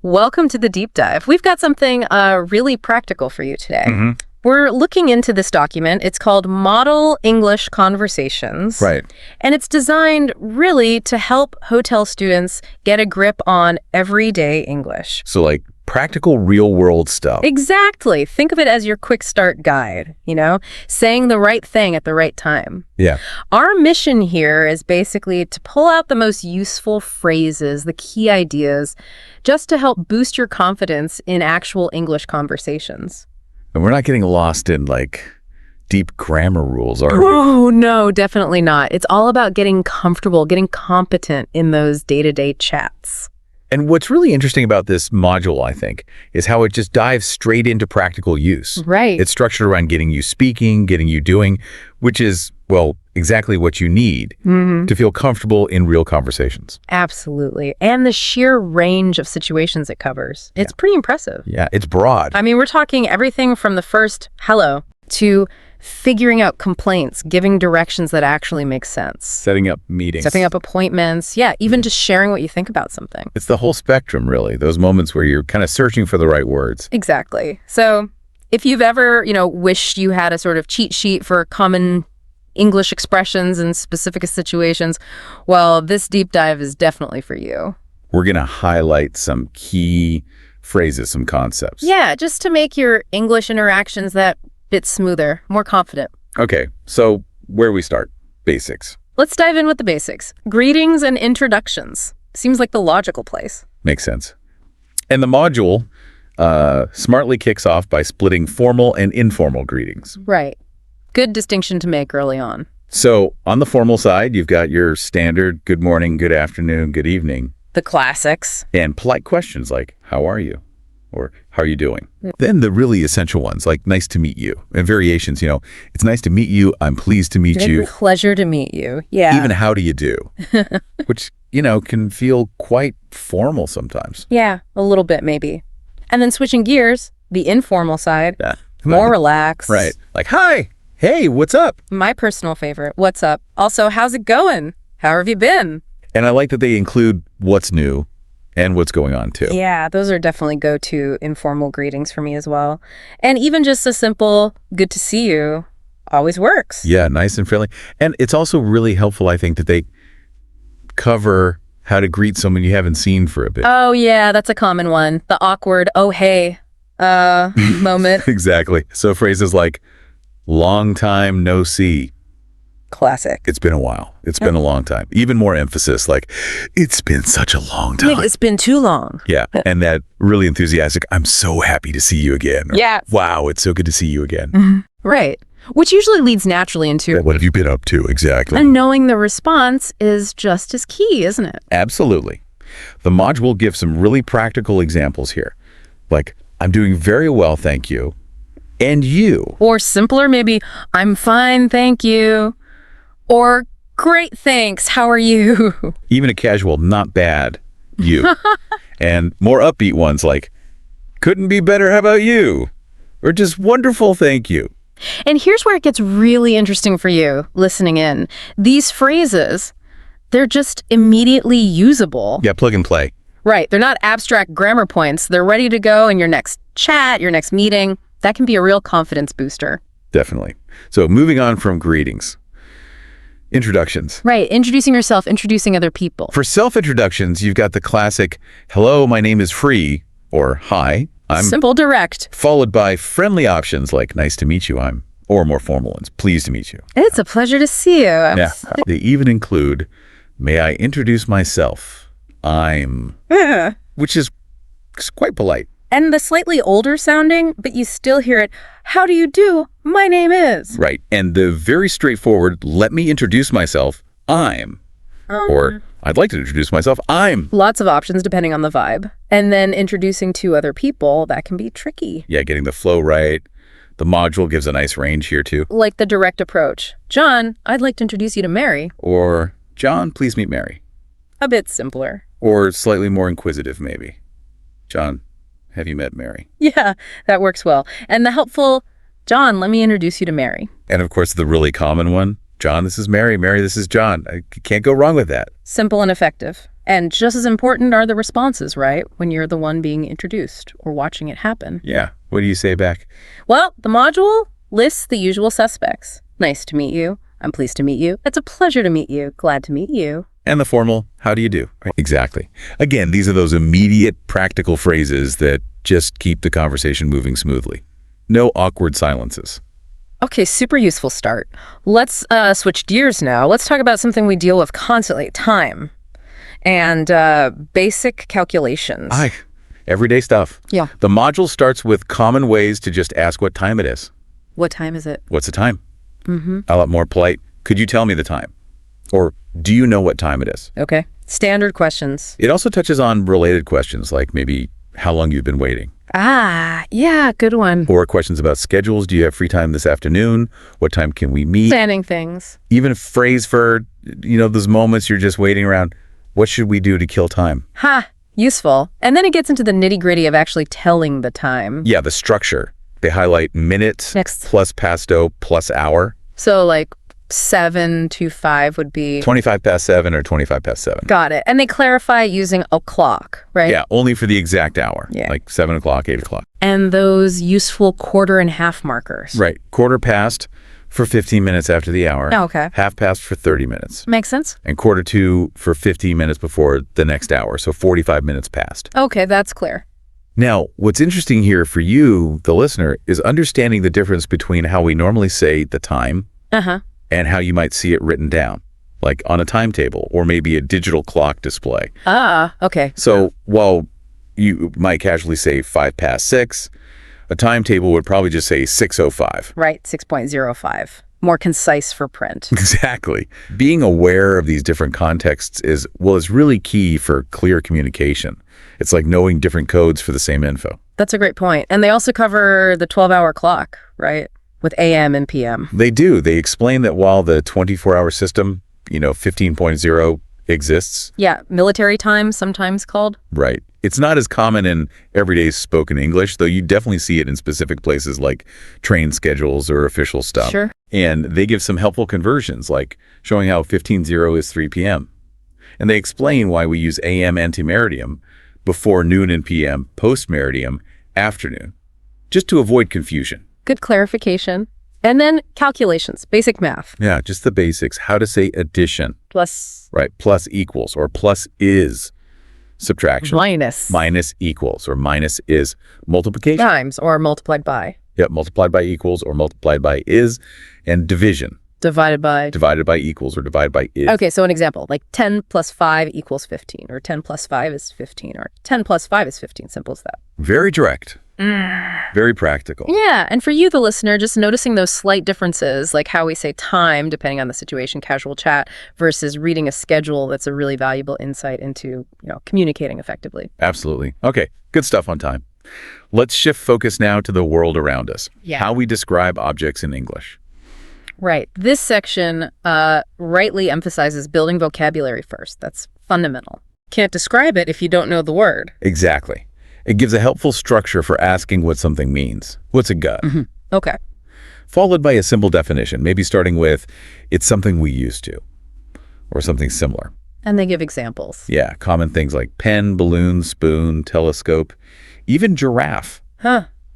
Welcome to the deep dive. We've got something really practical for you today. Mm-hmm. We're looking into this document. It's called Model English Conversations. Right. And it's designed really to help hotel students get a grip on everyday English. So like practical real world stuff. Exactly. Think of it as your quick start guide, saying the right thing at the right time. Yeah. Our mission here is basically to pull out the most useful phrases, the key ideas, just to help boost your confidence in actual English conversations. And we're not getting lost in like deep grammar rules, are we? Oh, no, definitely not. It's all about getting comfortable, getting competent in those day-to-day chats. And what's really interesting about this module, I think, is how it just dives straight into practical use. Right. It's structured around getting you speaking, getting you doing, which is, well, exactly what you need to feel comfortable in real conversations. Absolutely. And the sheer range of situations it covers. It's pretty impressive. Yeah, it's broad. I mean, we're talking everything from the first hello to figuring out complaints, giving directions that actually make sense. Setting up meetings. Setting up appointments. Yeah, even just sharing what you think about something. It's the whole spectrum, really. Those moments where you're kind of searching for the right words. Exactly. So if you've ever, wished you had a sort of cheat sheet for common English expressions in specific situations, well, this deep dive is definitely for you. We're going to highlight some key phrases, some concepts. Yeah, just to make your English interactions that bit smoother, more confident. Okay, so where do we start? Basics. Let's dive in with the basics. Greetings and introductions. Seems like the logical place. Makes sense. And the module smartly kicks off by splitting formal and informal greetings. Right. Good distinction to make early on. So on the formal side, you've got your standard good morning, good afternoon, good evening. The classics. And polite questions like, how are you? Or how are you doing? Then the really essential ones like nice to meet you and variations, it's nice to meet you. I'm pleased to meet you. Pleasure to meet you. Yeah. Even how do you do? Which, can feel quite formal sometimes. Yeah, a little bit maybe. And then switching gears, the informal side, Yeah. more relaxed. Right. Like, hi, hey, what's up? My personal favorite, what's up? Also, how's it going? How have you been? And I like that they include what's new and what's going on too. Yeah, those are definitely go-to informal greetings for me as well. And even just a simple, good to see you, always works. Yeah, nice and friendly. And it's also really helpful, I think, that they cover how to greet someone you haven't seen for a bit. Oh, yeah, that's a common one. The awkward, oh, hey, moment. Exactly. So phrases like, long time no see. Classic. It's been a while. It's been a long time. Even more emphasis, like, it's been such a long time. It's been too long. Yeah. And that really enthusiastic, I'm so happy to see you again. Or, Yeah. wow, it's so good to see you again. Right. Which usually leads naturally into... What have you been up to? Exactly. And knowing the response is just as key, isn't it? Absolutely. The module gives some really practical examples here. Like, I'm doing very well, thank you. And you. Or simpler, maybe, I'm fine, thank you. Or, great, thanks, how are you? Even a casual, not bad, you. And more upbeat ones like, couldn't be better, how about you? Or just wonderful, thank you. And here's where it gets really interesting for you, listening in. These phrases, they're just immediately usable. Yeah, plug and play. Right, they're not abstract grammar points. They're ready to go in your next chat, your next meeting. That can be a real confidence booster. Definitely. So moving on from greetings. Introductions. Right, introducing yourself, introducing other people. For self-introductions, you've got the classic, hello, my name is Free, or hi, I'm... Simple, direct. Followed by friendly options like nice to meet you, I'm... Or more formal ones, pleased to meet you. It's a pleasure to see you. Yeah. They even include, may I introduce myself? I'm... Which is quite polite. And the slightly older sounding, but you still hear it, how do you do? My name is. Right. And the very straightforward, let me introduce myself, I'm. Or, I'd like to introduce myself, I'm. Lots of options depending on the vibe. And then introducing to other people, that can be tricky. Yeah, getting the flow right. The module gives a nice range here too. Like the direct approach. John, I'd like to introduce you to Mary. Or, John, please meet Mary. A bit simpler. Or slightly more inquisitive, maybe. John, have you met Mary? Yeah, that works well. And the helpful, John, let me introduce you to Mary. And of course, the really common one, John, this is Mary. Mary, this is John. I can't go wrong with that. Simple and effective. And just as important are the responses, right? When you're the one being introduced or watching it happen. Yeah. What do you say back? Well, the module lists the usual suspects. Nice to meet you. I'm pleased to meet you. It's a pleasure to meet you. Glad to meet you. And the formal, how do you do? Right? Exactly. Again, these are those immediate practical phrases that just keep the conversation moving smoothly. No awkward silences. Okay, super useful start. Let's switch gears now. Let's talk about something we deal with constantly, time and basic calculations. Everyday stuff. Yeah. The module starts with common ways to just ask what time it is. What time is it? What's the time? A lot more polite. Could you tell me the time? Or do you know what time it is? Okay. Standard questions. It also touches on related questions like maybe how long you've been waiting. Ah, yeah, good one. Or questions about schedules. Do you have free time this afternoon? What time can we meet? Planning things. Even a phrase for, those moments you're just waiting around. What should we do to kill time? Useful. And then it gets into the nitty-gritty of actually telling the time. Yeah, the structure. They highlight minutes Next. plus pasto plus hour. So like 7 to 5 would be 25 past 7 or 25 past 7. Got it. And they clarify using a clock, right? Yeah, only for the exact hour. Yeah. Like 7 o'clock, 8 o'clock. And those useful quarter and half markers. Right. Quarter past for 15 minutes after the hour. Oh, okay. Half past for 30 minutes. Makes sense. And quarter to for 15 minutes before the next hour. So 45 minutes past. Okay, that's clear. Now, what's interesting here for you, the listener, is understanding the difference between how we normally say the time and how you might see it written down, like on a timetable or maybe a digital clock display. Okay. So while you might casually say 5 past 6, a timetable would probably just say 6:05. Right, 6.05. More concise for print. Exactly. Being aware of these different contexts is really key for clear communication. It's like knowing different codes for the same info. That's a great point. And they also cover the 12-hour clock, right? With AM and PM. They do. They explain that while the 24-hour system, 15.0 exists. Yeah, military time sometimes called. Right. It's not as common in everyday spoken English, though you definitely see it in specific places like train schedules or official stuff. Sure. And they give some helpful conversions, like showing how 15.0 is 3 p.m. And they explain why we use AM antemeridium before noon and PM, post-meridium, afternoon, just to avoid confusion. Good clarification. And then calculations, basic math. Yeah, just the basics. How to say addition. Plus. Right, plus equals, or plus is subtraction. Minus. Minus equals, or minus is multiplication. Times, or multiplied by. Yep, multiplied by equals, or multiplied by is, and division. Divided by. Divided by equals, or divided by is. Okay, so an example, like 10 plus 5 equals 15, or 10 plus 5 is 15, or 10 plus 5 is 15. Simple as that. Very direct. Very practical. Yeah, and for you, the listener, just noticing those slight differences, like how we say time, depending on the situation, casual chat, versus reading a schedule, that's a really valuable insight into, communicating effectively. Absolutely. Okay, good stuff on time. Let's shift focus now to the world around us. Yeah. How we describe objects in English. Right. This section rightly emphasizes building vocabulary first. That's fundamental. Can't describe it if you don't know the word. Exactly. It gives a helpful structure for asking what something means. What's it got? Okay. Followed by a simple definition, maybe starting with, it's something we used to, or something similar. And they give examples. Yeah, common things like pen, balloon, spoon, telescope, even giraffe.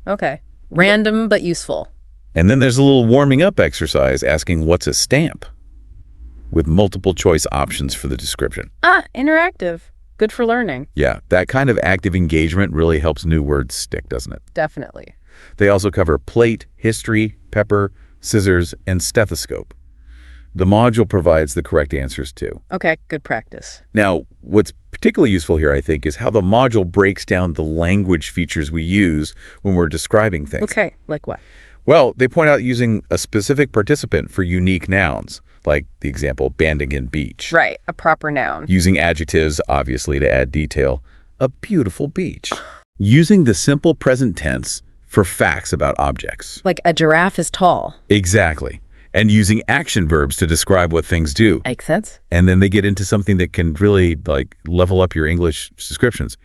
Okay. Random but useful. And then there's a little warming up exercise asking what's a stamp, with multiple choice options for the description. Interactive. Good for learning. Yeah, that kind of active engagement really helps new words stick, doesn't it? Definitely. They also cover plate, history, pepper, scissors, and stethoscope. The module provides the correct answers too. Okay, good practice. Now, what's particularly useful here, I think, is how the module breaks down the language features we use when we're describing things. Okay, like what? Well, they point out using a specific participant for unique nouns, like the example, Bandingen Beach. Right, a proper noun. Using adjectives, obviously, to add detail. A beautiful beach. Using the simple present tense for facts about objects. Like a giraffe is tall. Exactly. And using action verbs to describe what things do. Makes sense. And then they get into something that can really, level up your English descriptions.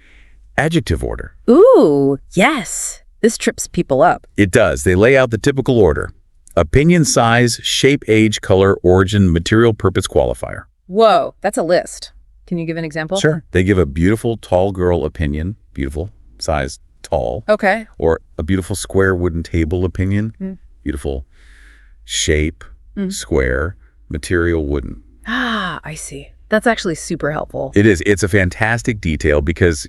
Adjective order. Ooh, yes. This trips people up. It does. They lay out the typical order. Opinion, size, shape, age, color, origin, material, purpose, qualifier. Whoa, that's a list. Can you give an example? Sure. They give a beautiful tall girl opinion, beautiful, size tall. Okay. Or a beautiful square wooden table opinion, beautiful shape, square, material wooden. Ah, I see. That's actually super helpful. It is. It's a fantastic detail because,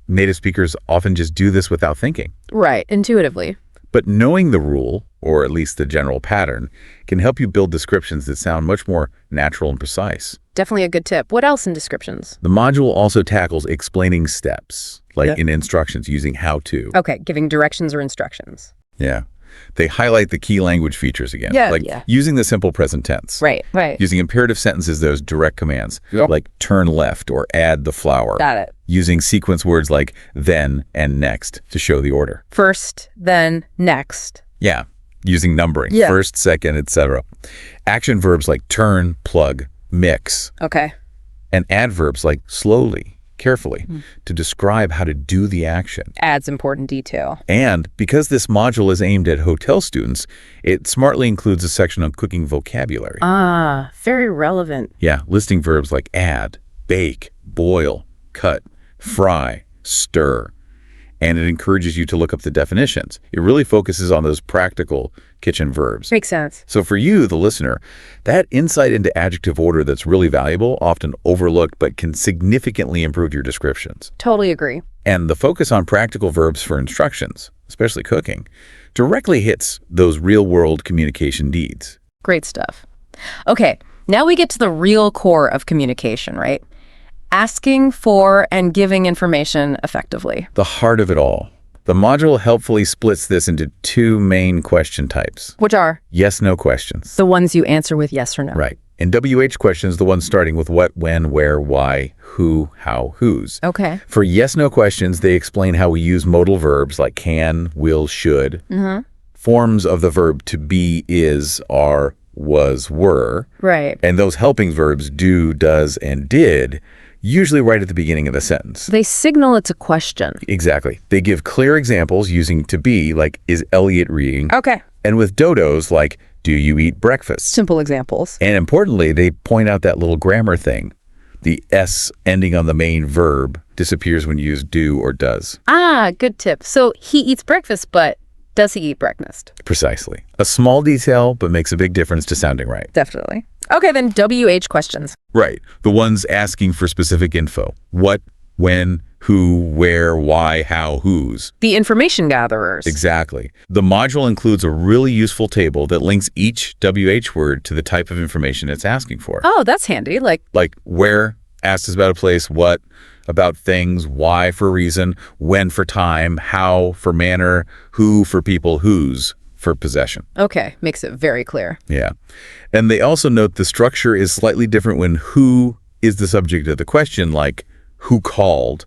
native speakers often just do this without thinking. Right, intuitively. But knowing the rule, or at least the general pattern, can help you build descriptions that sound much more natural and precise. Definitely a good tip. What else in descriptions? The module also tackles explaining steps, like in instructions using how to. Okay, giving directions or instructions. Yeah. They highlight the key language features again, Yeah. using the simple present tense. Right. Using imperative sentences, those direct commands, like turn left or add the flower. Got it. Using sequence words like then and next to show the order. First, then, next. Yeah, using numbering, first, second, etc. Action verbs like turn, plug, mix. Okay. And adverbs like slowly, carefully, to describe how to do the action. Adds important detail. And because this module is aimed at hotel students, it smartly includes a section on cooking vocabulary. Ah, very relevant. Yeah, listing verbs like add, bake, boil, cut, fry, stir. And it encourages you to look up the definitions. It really focuses on those practical kitchen verbs. Makes sense. So for you, the listener, that insight into adjective order that's really valuable, often overlooked, but can significantly improve your descriptions. Totally agree. And the focus on practical verbs for instructions, especially cooking, directly hits those real-world communication needs. Great stuff. Okay, now we get to the real core of communication, right? Asking for and giving information effectively. The heart of it all. The module helpfully splits this into two main question types. Which are? Yes/no questions. The ones you answer with yes or no. Right. And WH questions, the ones starting with what, when, where, why, who, how, whose. Okay. For yes/no questions, they explain how we use modal verbs like can, will, should. Forms of the verb to be, is, are, was, were. Right. And those helping verbs do, does, and did, usually right at the beginning of the sentence. They signal it's a question. Exactly. They give clear examples using to be, like, is Elliot reading? Okay. And with dodos, like, do you eat breakfast? Simple examples. And importantly, they point out that little grammar thing. The S ending on the main verb disappears when you use do or does. Ah, good tip. So he eats breakfast, but does he eat breakfast? Precisely. A small detail, but makes a big difference to sounding right. Definitely. Okay, then WH questions. Right. The ones asking for specific info. What, when, who, where, why, how, whose. The information gatherers. Exactly. The module includes a really useful table that links each WH word to the type of information it's asking for. Oh, that's handy. Like where, asks us about a place, what, about things, why for reason, when for time, how for manner, who for people, whose for possession. Okay, makes it very clear. Yeah. And they also note the structure is slightly different when who is the subject of the question, like who called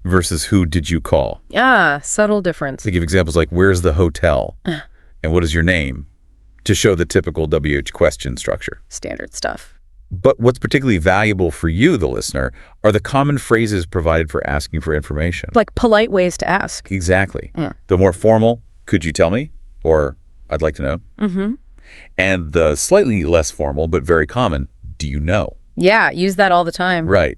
versus who did you call. Ah, subtle difference. They give examples like where's the hotel and what is your name to show the typical WH question structure. Standard stuff. But what's particularly valuable for you, the listener, are the common phrases provided for asking for information. Like polite ways to ask. Exactly. The more formal, could you tell me? Or I'd like to know. And the slightly less formal, but very common, do you know? Yeah, use that all the time. Right.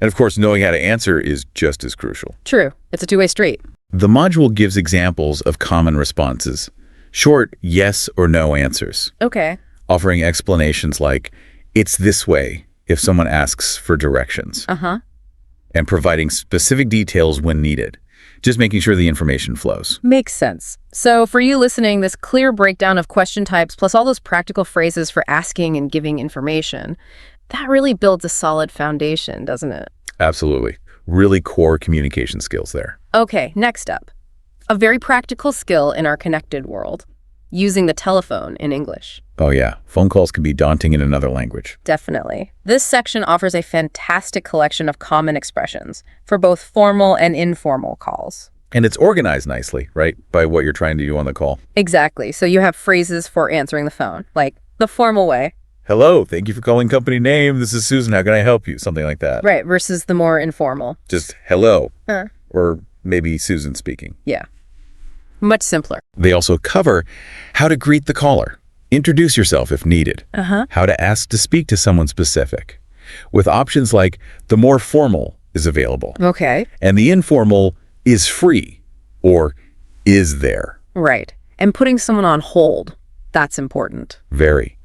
And of course, knowing how to answer is just as crucial. True. It's a two-way street. The module gives examples of common responses, short yes or no answers, Okay. offering explanations like, it's this way if someone asks for directions, and providing specific details when needed, just making sure the information flows. Makes sense. So for you listening, this clear breakdown of question types plus all those practical phrases for asking and giving information, that really builds a solid foundation, doesn't it? Absolutely. Really core communication skills there. Okay, next up. A very practical skill in our connected world, using the telephone in English. Oh yeah, phone calls can be daunting in another language. Definitely. This section offers a fantastic collection of common expressions for both formal and informal calls. And it's organized nicely, right, by what you're trying to do on the call. Exactly. So you have phrases for answering the phone, like the formal way. Hello, thank you for calling company name. This is Susan. How can I help you? Something like that. Right, versus the more informal. Just hello. Huh. Or maybe Susan speaking. Yeah. Much simpler. They also cover how to greet the caller, introduce yourself if needed, how to ask to speak to someone specific, with options like the more formal is available Okay. and the informal is free or is there. Right. And putting someone on hold, that's important. Very.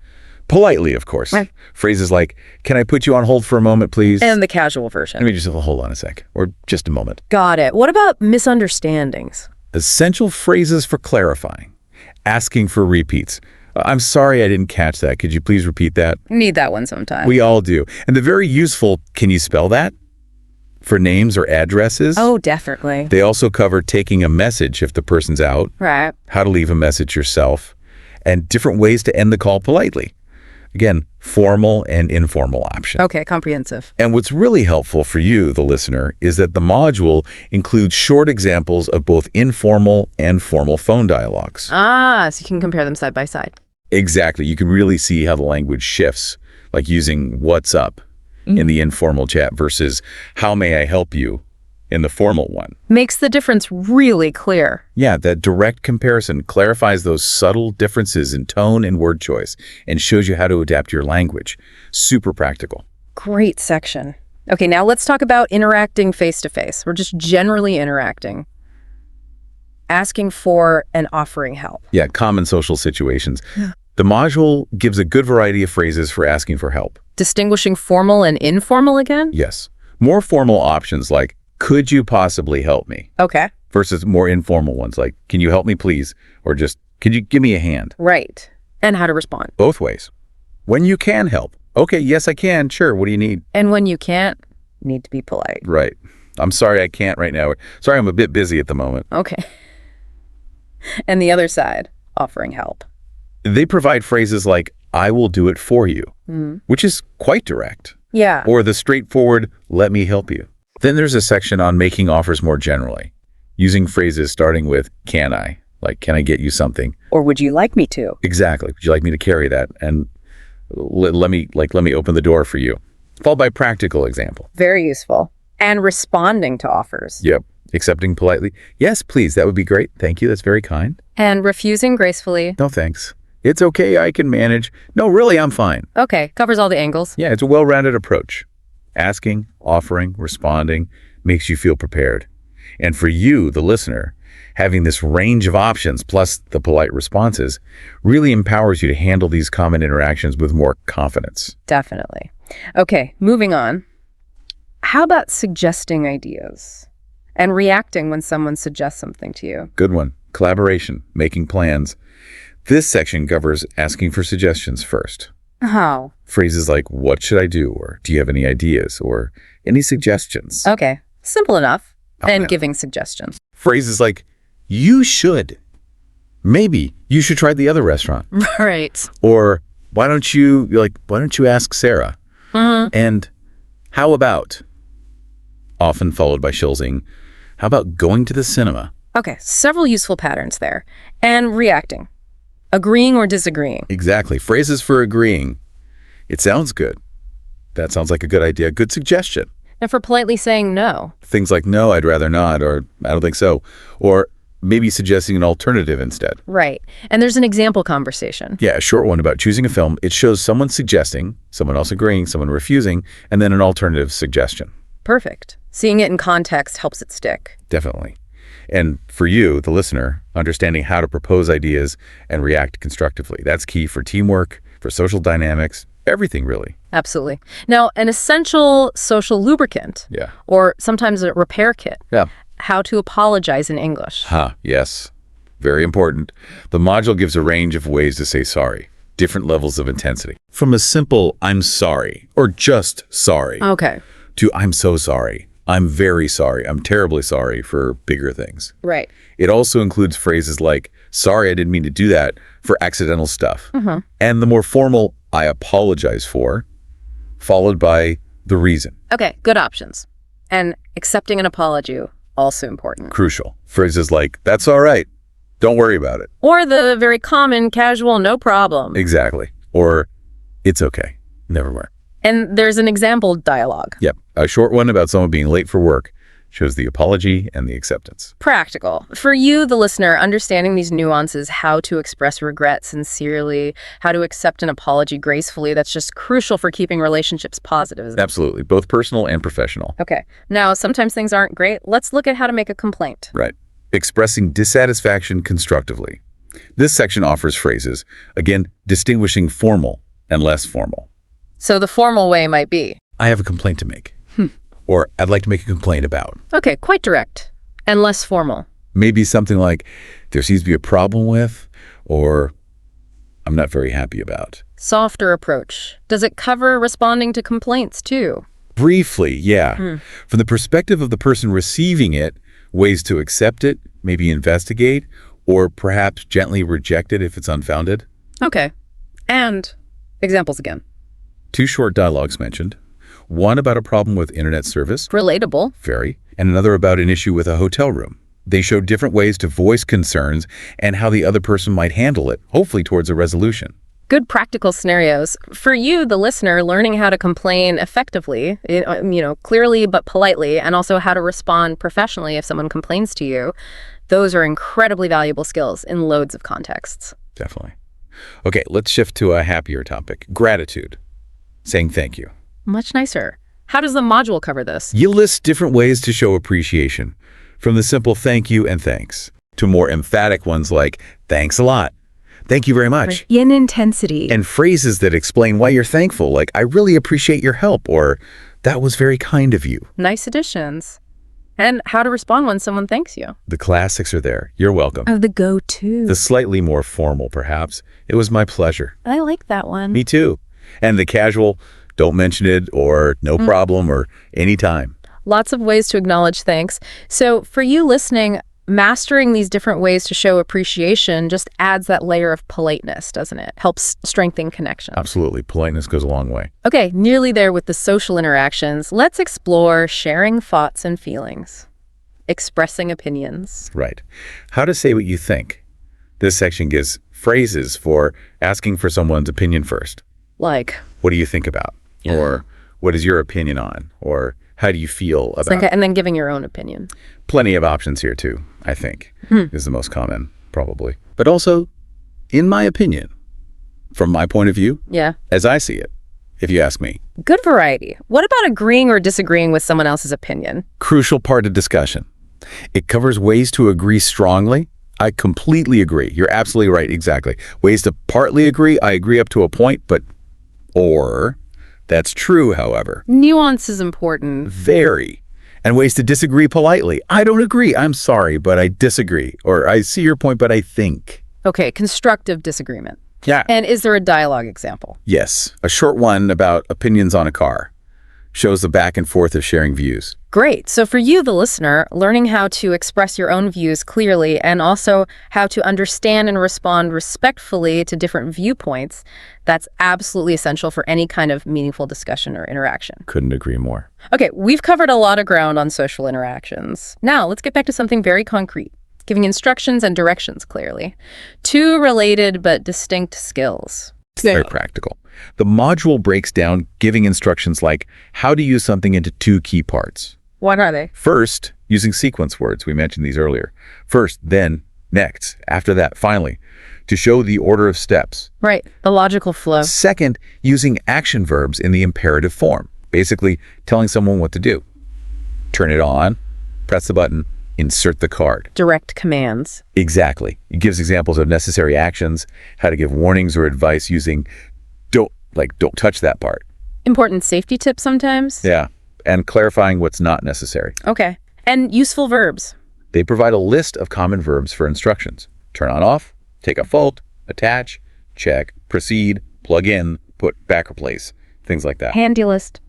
Politely, of course. Right. Phrases like, can I put you on hold for a moment, please? And the casual Let version. me just hold on a sec, or just a moment. Got it. What about misunderstandings? Essential phrases for clarifying. Asking for repeats. I'm sorry I didn't catch that. Could you please repeat that? Need that one sometime. We all do. And the very useful, can you spell that? For names or addresses. Oh, definitely. They also cover taking a message if the person's out, Right. how to leave a message yourself, and different ways to end the call politely. Again, formal and informal options. Okay, comprehensive. And what's really helpful for you, the listener, is that the module includes short examples of both informal and formal phone dialogues. Ah, so you can compare them side by side. Exactly. You can really see how the language shifts, like using what's up in the informal chat versus how may I help you in the formal one. Makes the difference really clear. Yeah, that direct comparison clarifies those subtle differences in tone and word choice and shows you how to adapt your language. Super practical. Great section. Okay, now let's talk about interacting face-to-face. We're just generally interacting. Asking for and offering help. Yeah, common social situations. The module gives a good variety of phrases for asking for help. Distinguishing formal and informal again? Yes. More formal options like, could you possibly help me? Okay. Versus more informal ones like, can you help me please? Or just, could you give me a hand? Right. And how to respond. Both ways. When you can help. Okay, yes, I can. Sure. What do you need? And when you can't, need to be polite. Right. I'm sorry I can't right now. Sorry, I'm a bit busy at the moment. Okay. And the other side, offering help. They provide phrases like, I will do it for you, which is quite direct. Yeah. Or the straightforward, let me help you. Then there's a section on making offers more generally, using phrases starting with, can I? Like, can I get you something? Or would you like me to? Exactly. Would you like me to carry that? And let me open the door for you. Followed by practical example. Very useful. And responding to offers. Yep. Accepting politely. Yes, please. That would be great. Thank you. That's very kind. And refusing gracefully. No, thanks. It's okay. I can manage. No, really, I'm fine. Okay, covers all the angles. Yeah, it's a well-rounded approach. Asking, offering, responding makes you feel prepared. And for you, the listener, having this range of options plus the polite responses really empowers you to handle these common interactions with more confidence. Definitely. Okay, moving on. How about suggesting ideas and reacting when someone suggests something to you? Good one. Collaboration, making plans. This section covers asking for suggestions first. How? Phrases like, what should I do? Or do you have any ideas? Or any suggestions? Okay, simple enough. And yeah. giving suggestions. Phrases like, you should. Maybe you should try the other restaurant. Right. Or why don't you ask Sarah? And how about, often followed by shilzing, how about going to the cinema? Okay, several useful patterns there. And reacting. Agreeing or disagreeing. Exactly. Phrases for agreeing. It sounds good. That sounds like a good idea. Good suggestion. And for politely saying no. Things like, no, I'd rather not, or I don't think so. Or maybe suggesting an alternative instead. Right. And there's an example conversation. Yeah, a short one about choosing a film. It shows someone suggesting, someone else agreeing, someone refusing, and then an alternative suggestion. Perfect. Seeing it in context helps it stick. Definitely. And for you, the listener, understanding how to propose ideas and react constructively. That's key for teamwork, for social dynamics, everything really. Absolutely. Now, an essential social lubricant. Yeah. Or sometimes a repair kit. Yeah. How to apologize in English. Yes. Very important. The module gives a range of ways to say sorry, different levels of intensity. From a simple, I'm sorry, or just sorry, Okay. to I'm so sorry, I'm very sorry, I'm terribly sorry for bigger things. Right. It also includes phrases like, sorry, I didn't mean to do that, for accidental stuff. And the more formal, I apologize for, followed by the reason. Okay, good options. And accepting an apology, also important. Crucial. Phrases like, that's all right, don't worry about it. Or the very common, casual, no problem. Exactly. Or, it's okay, never mind. And there's an example dialogue. Yep. A short one about someone being late for work. shows the apology and the acceptance. Practical. For you, the listener, understanding these nuances, how to express regret sincerely, how to accept an apology gracefully, that's just crucial for keeping relationships positive. Isn't it? Absolutely, both personal and professional. Okay. Now, sometimes things aren't great. Let's look at how to make a complaint. Right. Expressing dissatisfaction constructively. This section offers phrases, again, distinguishing formal and less formal. So the formal way might be, I have a complaint to make. Or I'd like to make a complaint about. okay, quite direct and less formal. Maybe something like, there seems to be a problem with, or I'm not very happy about. Softer approach. Does it cover responding to complaints too? Briefly, yeah. From the perspective of the person receiving it, ways to accept it, maybe investigate, or perhaps gently reject it if it's unfounded. Okay. And examples again. 2 short dialogues mentioned. One about a problem with internet service, Relatable. very, and another about an issue with a hotel room. They show different ways to voice concerns and how the other person might handle it, hopefully towards a resolution. Good practical scenarios. For you, the listener, learning how to complain effectively, clearly but politely, and also how to respond professionally if someone complains to you, those are incredibly valuable skills in loads of contexts. Definitely. Okay, let's shift to a happier topic, gratitude. Saying thank you. Much nicer. How does the module cover this? You list different ways to show appreciation, from the simple thank you and thanks, to more emphatic ones like thanks a lot, thank you very much, In intensity. and phrases that explain why you're thankful, like I really appreciate your help, or that was very kind of you. Nice additions. And how to respond when someone thanks you. The classics are there. You're welcome. Oh, the go-to. The slightly more formal, perhaps. It was my pleasure. I like that one. Me too. And the casual, don't mention it, or no problem, or anytime. Lots of ways to acknowledge thanks. So for you listening, mastering these different ways to show appreciation just adds that layer of politeness, doesn't it? Helps strengthen connection. Absolutely. Politeness goes a long way. Okay, nearly there with the social interactions. Let's explore sharing thoughts and feelings, expressing opinions. Right. How to say what you think. This section gives phrases for asking for someone's opinion first. Like, What do you think about? Or what is your opinion on? Or how do you feel about? and then giving your own opinion. Plenty of options here too, I think, is the most common, probably. But also, in my opinion, from my point of view, Yeah. as I see it, if you ask me. Good variety. What about agreeing or disagreeing with someone else's opinion? Crucial part of discussion. It covers ways to agree strongly. I completely agree. You're absolutely right. Exactly. Ways to partly agree. I agree up to a point, but or that's true, however. Nuance is important. Very. And ways to disagree politely. I don't agree. I'm sorry, but I disagree. Or I see your point, but I think. Okay, constructive disagreement. Yeah. And is there a dialogue example? Yes. A short one about opinions on a car. Shows the back and forth of sharing views. Great. So for you, the listener, learning how to express your own views clearly and also how to understand and respond respectfully to different viewpoints, that's absolutely essential for any kind of meaningful discussion or interaction. Couldn't agree more. Okay, we've covered a lot of ground on social interactions. Now, let's get back to something very concrete, giving instructions and directions clearly. 2 related but distinct skills. Very practical. The module breaks down giving instructions like how to use something into 2 key parts. What are they? First, using sequence words. We mentioned these earlier. First, then, next, after that, finally, to show the order of steps. Right, the logical flow. Second, using action verbs in the imperative form, basically telling someone what to do. Turn it on, press the button, insert the card. Direct commands. Exactly. It gives examples of necessary actions, how to give warnings or advice using don't touch that part. Important safety tips sometimes. Yeah. And clarifying what's not necessary. Okay. And useful verbs. They provide a list of common verbs for instructions. Turn on off, take a fault, attach, check, proceed, plug in, put, back replace, things like that. Handy list.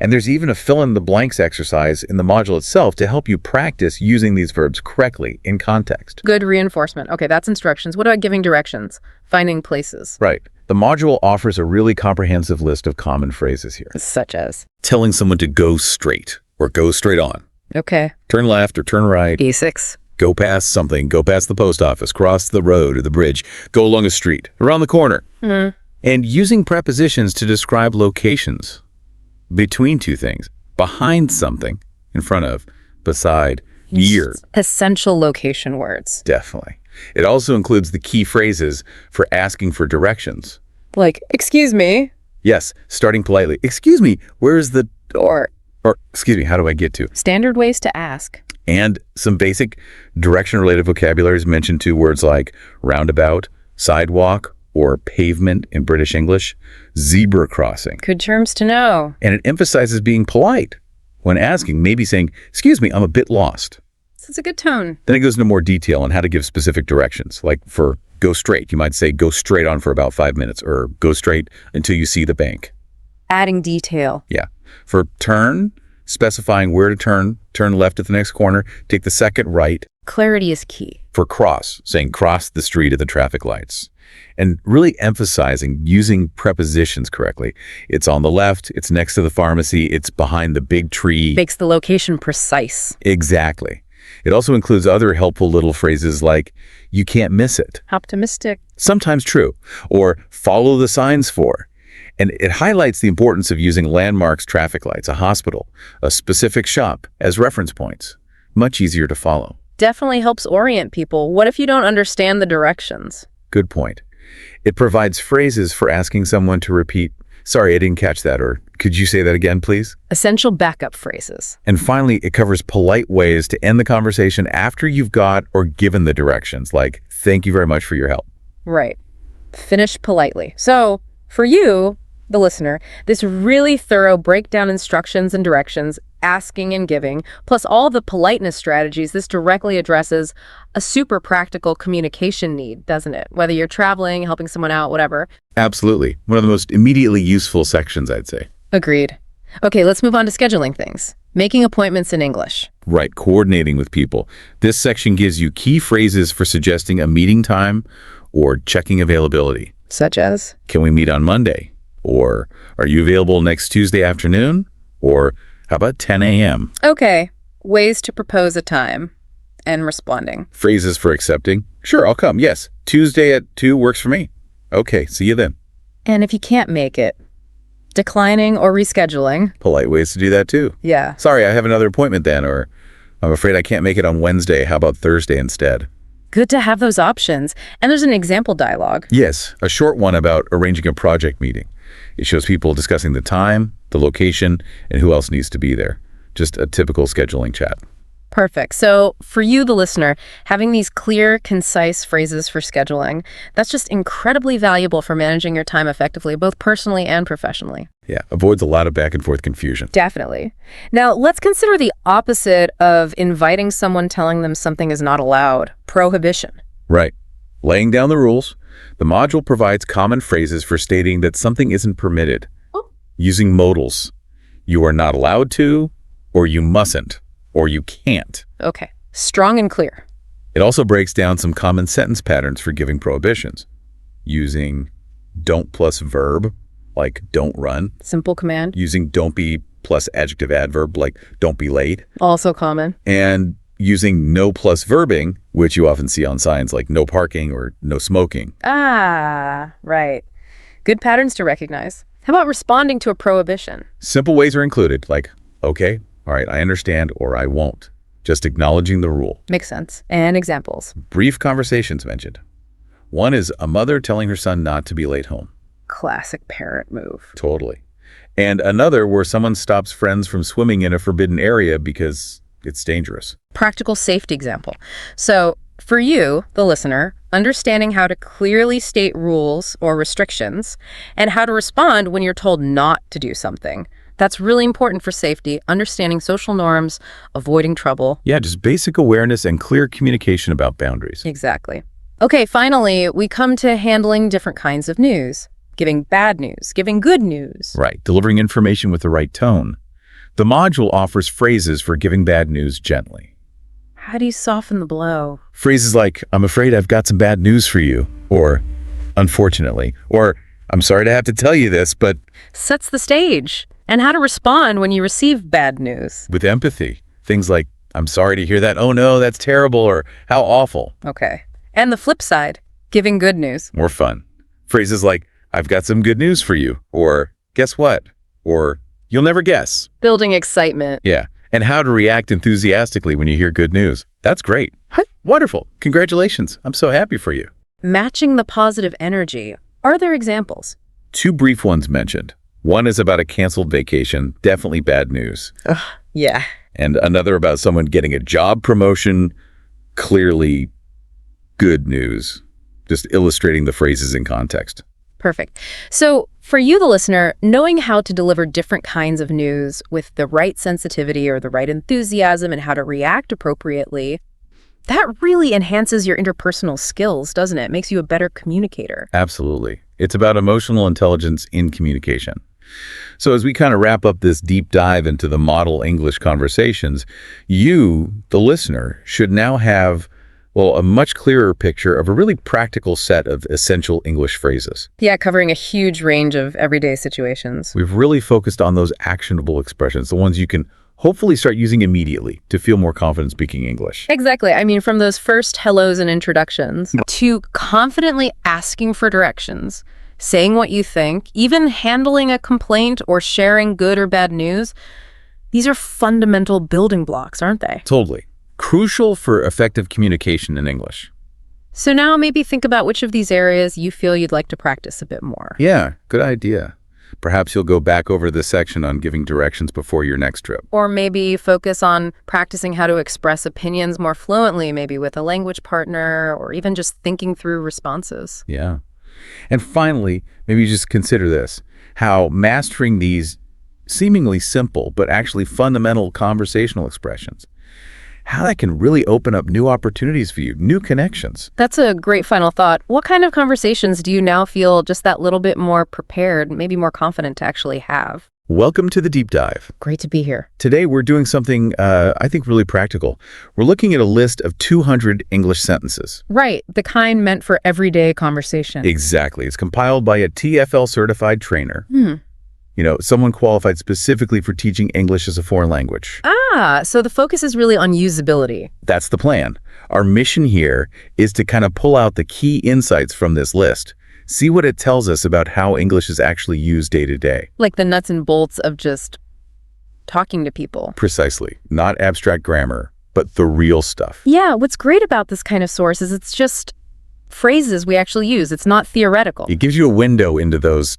And there's even a fill-in-the-blanks exercise in the module itself to help you practice using these verbs correctly in context. Good reinforcement. Okay, that's instructions. What about giving directions? Finding places. Right. The module offers a really comprehensive list of common phrases here. Such as? Telling someone to go straight or go straight on. Okay. Turn left or turn right. Basics. Go past something. Go past the post office. Cross the road or the bridge. Go along a street. Around the corner. And using prepositions to describe locations. Between 2 things. Behind something. In front of. beside, near. Essential location words. Definitely. It also includes the key phrases for asking for directions. Like, excuse me. Yes, starting politely. Excuse me, where's the... Or excuse me, how do I get to? standard ways to ask. And some basic direction-related vocabulary is mentioned too, words like roundabout, sidewalk, or pavement in British English, zebra crossing. Good terms to know. And it emphasizes being polite when asking, maybe saying, excuse me, I'm a bit lost. This is a good tone. Then it goes into more detail on how to give specific directions. Like for go straight, you might say go straight on for about 5 minutes, or go straight until you see the bank. Adding detail. Yeah. For turn, specifying where to turn left at the next corner, take the second right. Clarity is key. For cross, saying cross the street at the traffic lights. And really emphasizing using prepositions correctly. It's on the left, it's next to the pharmacy, it's behind the big tree. Makes the location precise. Exactly. It also includes other helpful little phrases like, you can't miss it. Optimistic. Sometimes true. Or follow the signs for. And it highlights the importance of using landmarks, traffic lights, a hospital, a specific shop as reference points. Much easier to follow. Definitely helps orient people. What if you don't understand the directions? Good point. It provides phrases for asking someone to repeat, sorry, I didn't catch that, or could you say that again, please? Essential backup phrases. And finally, it covers polite ways to end the conversation after you've got or given the directions, like, thank you very much for your help. Right. Finish politely. So, for you, the listener, this really thorough breakdown instructions and directions, asking and giving, plus all the politeness strategies, this directly addresses a super practical communication need, doesn't it? Whether you're traveling, helping someone out, whatever. Absolutely. One of the most immediately useful sections, I'd say. Agreed. Okay, let's move on to scheduling things. Making appointments in English. Right, coordinating with people. This section gives you key phrases for suggesting a meeting time or checking availability. Such as? Can we meet on Monday? Or are you available next Tuesday afternoon? Or how about 10 a.m.? Okay, ways to propose a time and responding. Phrases for accepting. Sure, I'll come. Yes, Tuesday at 2 works for me. Okay, see you then. And if you can't make it, declining or rescheduling. Polite ways to do that too. Yeah. Sorry, I have another appointment then, or I'm afraid I can't make it on Wednesday. How about Thursday instead? Good to have those options. And there's an example dialogue. Yes, a short one about arranging a project meeting. It shows people discussing the time, the location, and who else needs to be there. Just a typical scheduling chat. Perfect. So for you, the listener, having these clear, concise phrases for scheduling, that's just incredibly valuable for managing your time effectively, both personally and professionally. Yeah, avoids a lot of back and forth confusion. Definitely. Now, let's consider the opposite of inviting someone telling them something is not allowed. Prohibition. Right. Laying down the rules. The module provides common phrases for stating that something isn't permitted. Using modals. You are not allowed to, or you mustn't, or you can't. Okay. Strong and clear. It also breaks down some common sentence patterns for giving prohibitions. Using don't plus verb, like don't run. Simple command. Using don't be plus adjective adverb, like don't be late. Also common. And using no plus verbing, which you often see on signs like no parking or no smoking. Ah, right. Good patterns to recognize. How about responding to a prohibition? Simple ways are included, like, okay, all right, I understand, or I won't. Just acknowledging the rule. Makes sense. And examples. Brief conversations mentioned. One is a mother telling her son not to be late home. Classic parent move. Totally. And another where someone stops friends from swimming in a forbidden area because it's dangerous. Practical safety example. So for you, the listener, understanding how to clearly state rules or restrictions and how to respond when you're told not to do something. That's really important for safety, understanding social norms, avoiding trouble. Yeah, just basic awareness and clear communication about boundaries. Exactly. Okay, finally, we come to handling different kinds of news. Giving bad news, giving good news. Right, delivering information with the right tone. The module offers phrases for giving bad news gently. How do you soften the blow? Phrases like, I'm afraid I've got some bad news for you, or unfortunately, or I'm sorry to have to tell you this, but... Sets the stage. And how to respond when you receive bad news. With empathy. Things like, I'm sorry to hear that, oh no, that's terrible, or how awful. Okay. And the flip side, giving good news. More fun. Phrases like, I've got some good news for you, or guess what, or you'll never guess. Building excitement. Yeah, And how to react enthusiastically when you hear good news. That's great. Wonderful. Congratulations. I'm so happy for you. Matching the positive energy. Are there examples? 2 brief ones mentioned. One is about a canceled vacation, definitely bad news. Yeah. And another about someone getting a job promotion, clearly good news. Just illustrating the phrases in context. Perfect. So for you, the listener, knowing how to deliver different kinds of news with the right sensitivity or the right enthusiasm and how to react appropriately, that really enhances your interpersonal skills, doesn't it? Makes you a better communicator. Absolutely. It's about emotional intelligence in communication. So as we kind of wrap up this deep dive into the model English conversations, you, the listener, should now have, well, a much clearer picture of a really practical set of essential English phrases. Yeah, covering a huge range of everyday situations. We've really focused on those actionable expressions, the ones you can hopefully start using immediately to feel more confident speaking English. Exactly. I mean, from those first hellos and introductions to confidently asking for directions, saying what you think, even handling a complaint or sharing good or bad news, these are fundamental building blocks, aren't they? Totally. Crucial for effective communication in English. So now maybe think about which of these areas you feel you'd like to practice a bit more. Yeah, good idea. Perhaps you'll go back over this section on giving directions before your next trip. Or maybe focus on practicing how to express opinions more fluently, maybe with a language partner, or even just thinking through responses. Yeah. And finally, maybe just consider this, how mastering these seemingly simple but actually fundamental conversational expressions, how that can really open up new opportunities for you, new connections. That's a great final thought. What kind of conversations do you now feel just that little bit more prepared, maybe more confident to actually have? Welcome to the Deep Dive. Great to be here. Today, we're doing something I think really practical. We're looking at a list of 200 English sentences. Right, the kind meant for everyday conversation. Exactly. It's compiled by a TFL certified trainer. You know, someone qualified specifically for teaching English as a foreign language. So the focus is really on usability. That's the plan. Our mission here is to kind of pull out the key insights from this list, see what it tells us about how English is actually used day to day. Like the nuts and bolts of just talking to people. Precisely. Not abstract grammar, but the real stuff. Yeah, what's great about this kind of source is it's just phrases we actually use. It's not theoretical. It gives you a window into those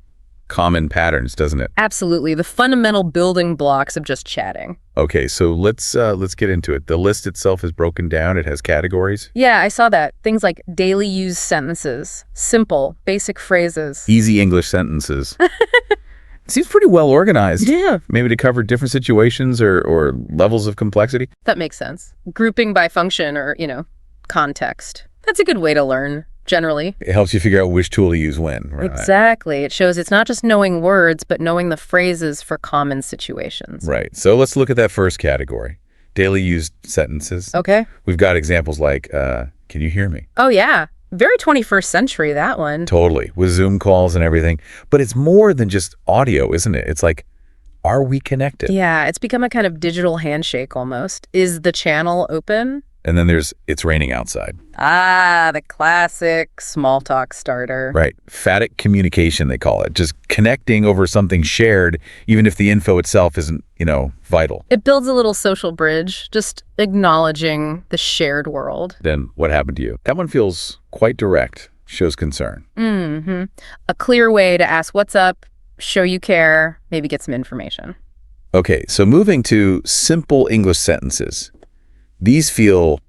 common patterns, doesn't it? Absolutely. The fundamental building blocks of just chatting. Okay, so let's get into it. The list itself is broken down. It has categories. Yeah, I saw that. Things like daily use sentences, simple, basic phrases. Easy English sentences. Seems pretty well organized. Yeah. Maybe to cover different situations or levels of complexity. That makes sense. Grouping by function or, context. That's a good way to learn, generally. It helps you figure out which tool to use when. Right? Exactly. It shows it's not just knowing words, but knowing the phrases for common situations. Right. So let's look at that first category. Daily used sentences. Okay. We've got examples like, can you hear me? Oh, yeah. Very 21st century, that one. Totally. With Zoom calls and everything. But it's more than just audio, isn't it? It's like, are we connected? Yeah, it's become a kind of digital handshake almost. Is the channel open? And then there's, it's raining outside. Ah, the classic small talk starter. Right. Phatic communication, they call it. Just connecting over something shared, even if the info itself isn't, vital. It builds a little social bridge, just acknowledging the shared world. Then what happened to you? That one feels quite direct, shows concern. Mm-hmm. A clear way to ask what's up, show you care, maybe get some information. Okay, so moving to simple English sentences. These feel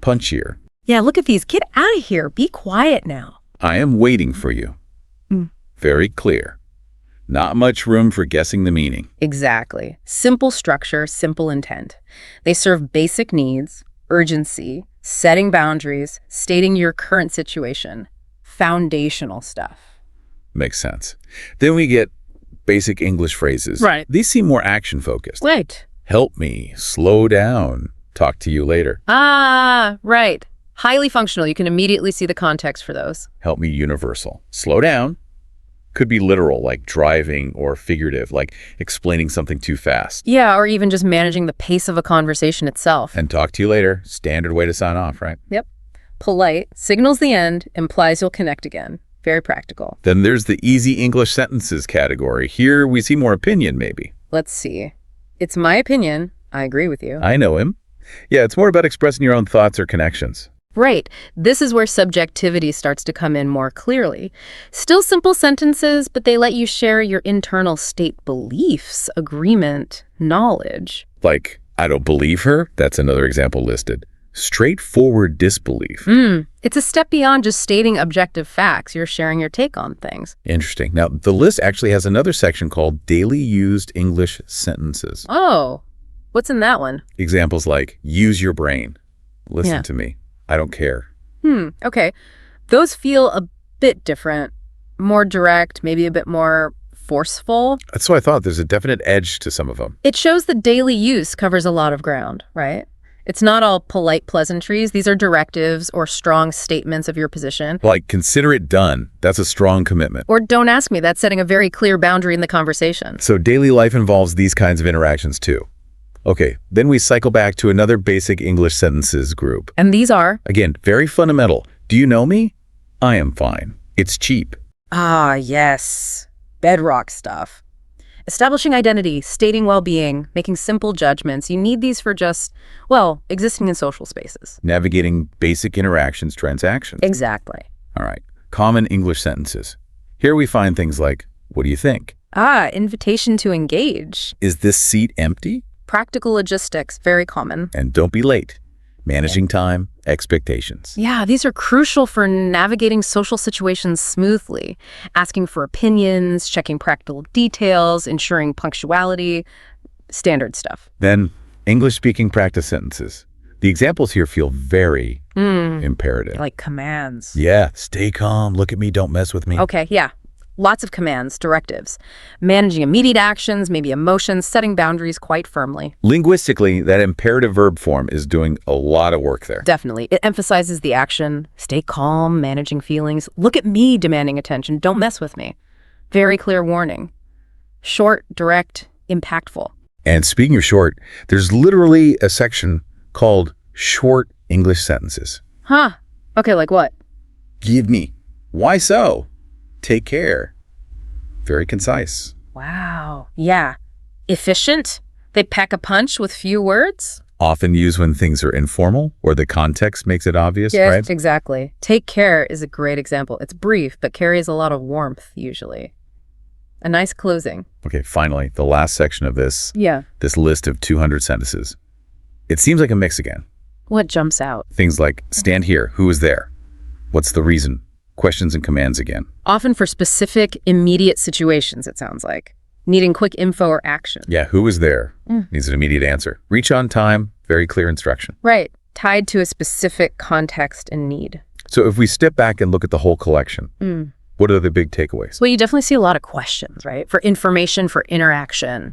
punchier. Yeah, look at these. Get out of here. Be quiet now. I am waiting for you. Very clear. Not much room for guessing the meaning. Exactly. Simple structure, simple intent. They serve basic needs, urgency, setting boundaries, stating your current situation. Foundational stuff. Makes sense. Then we get basic English phrases. Right. These seem more action-focused. Right. Help me. Slow down. Talk to you later. Ah, right. Highly functional. You can immediately see the context for those. Help me. Universal. Slow down. Could be literal, like driving, or figurative, like explaining something too fast. Yeah, or even just managing the pace of a conversation itself. And talk to you later. Standard way to sign off, right? Yep. Polite, signals the end, implies you'll connect again. Very practical. Then there's the easy English sentences category. Here we see more opinion, maybe. Let's see. It's my opinion. I agree with you. I know him. Yeah, it's more about expressing your own thoughts or connections. Right. This is where subjectivity starts to come in more clearly. Still simple sentences, but they let you share your internal state beliefs, agreement, knowledge. Like, I don't believe her. That's another example listed. Straightforward disbelief. It's a step beyond just stating objective facts. You're sharing your take on things. Interesting. Now, the list actually has another section called Daily Used English Sentences. Oh, what's in that one? Examples like, use your brain. Listen Yeah. to me. I don't care. Okay. Those feel a bit different, more direct, maybe a bit more forceful. That's what I thought. There's a definite edge to some of them. It shows that daily use covers a lot of ground, right? It's not all polite pleasantries. These are directives or strong statements of your position. Like, consider it done. That's a strong commitment. Or don't ask me. That's setting a very clear boundary in the conversation. So daily life involves these kinds of interactions too. Okay, then we cycle back to another basic English sentences group. And these are? Again, very fundamental. Do you know me? I am fine. It's cheap. Ah, yes. Bedrock stuff. Establishing identity, stating well-being, making simple judgments. You need these for just, well, existing in social spaces. Navigating basic interactions, transactions. Exactly. All right, common English sentences. Here we find things like, what do you think? Ah, invitation to engage. Is this seat empty? Practical logistics, very common. And don't be late. Managing time, expectations. Yeah, these are crucial for navigating social situations smoothly. Asking for opinions, checking practical details, ensuring punctuality, standard stuff. Then, English-speaking practice sentences. The examples here feel very imperative. Like commands. Yeah, stay calm, look at me, don't mess with me. Okay, yeah. Lots of commands, directives. Managing immediate actions, maybe emotions, setting boundaries quite firmly. Linguistically, that imperative verb form is doing a lot of work there. Definitely. It emphasizes the action, stay calm, managing feelings. Look at me demanding attention, don't mess with me. Very clear warning. Short, direct, impactful. And speaking of short, there's literally a section called Short English Sentences. Huh. Okay, like what? Give me. Why so? Take care. Very concise. Wow. Yeah. Efficient? They pack a punch with few words? Often used when things are informal or the context makes it obvious, Yes, right? exactly. Take care is a great example. It's brief, but carries a lot of warmth, usually. A nice closing. Okay, finally, the last section of this Yeah. list of 200 sentences. It seems like a mix again. What jumps out? Things like, stand here, who is there? What's the reason? Questions and commands again. Often for specific, immediate situations, it sounds like. Needing quick info or action. Yeah, who is there? Needs an immediate answer. Reach on time, very clear instruction. Right. Tied to a specific context and need. So if we step back and look at the whole collection, what are the big takeaways? Well, you definitely see a lot of questions, right? For information, for interaction.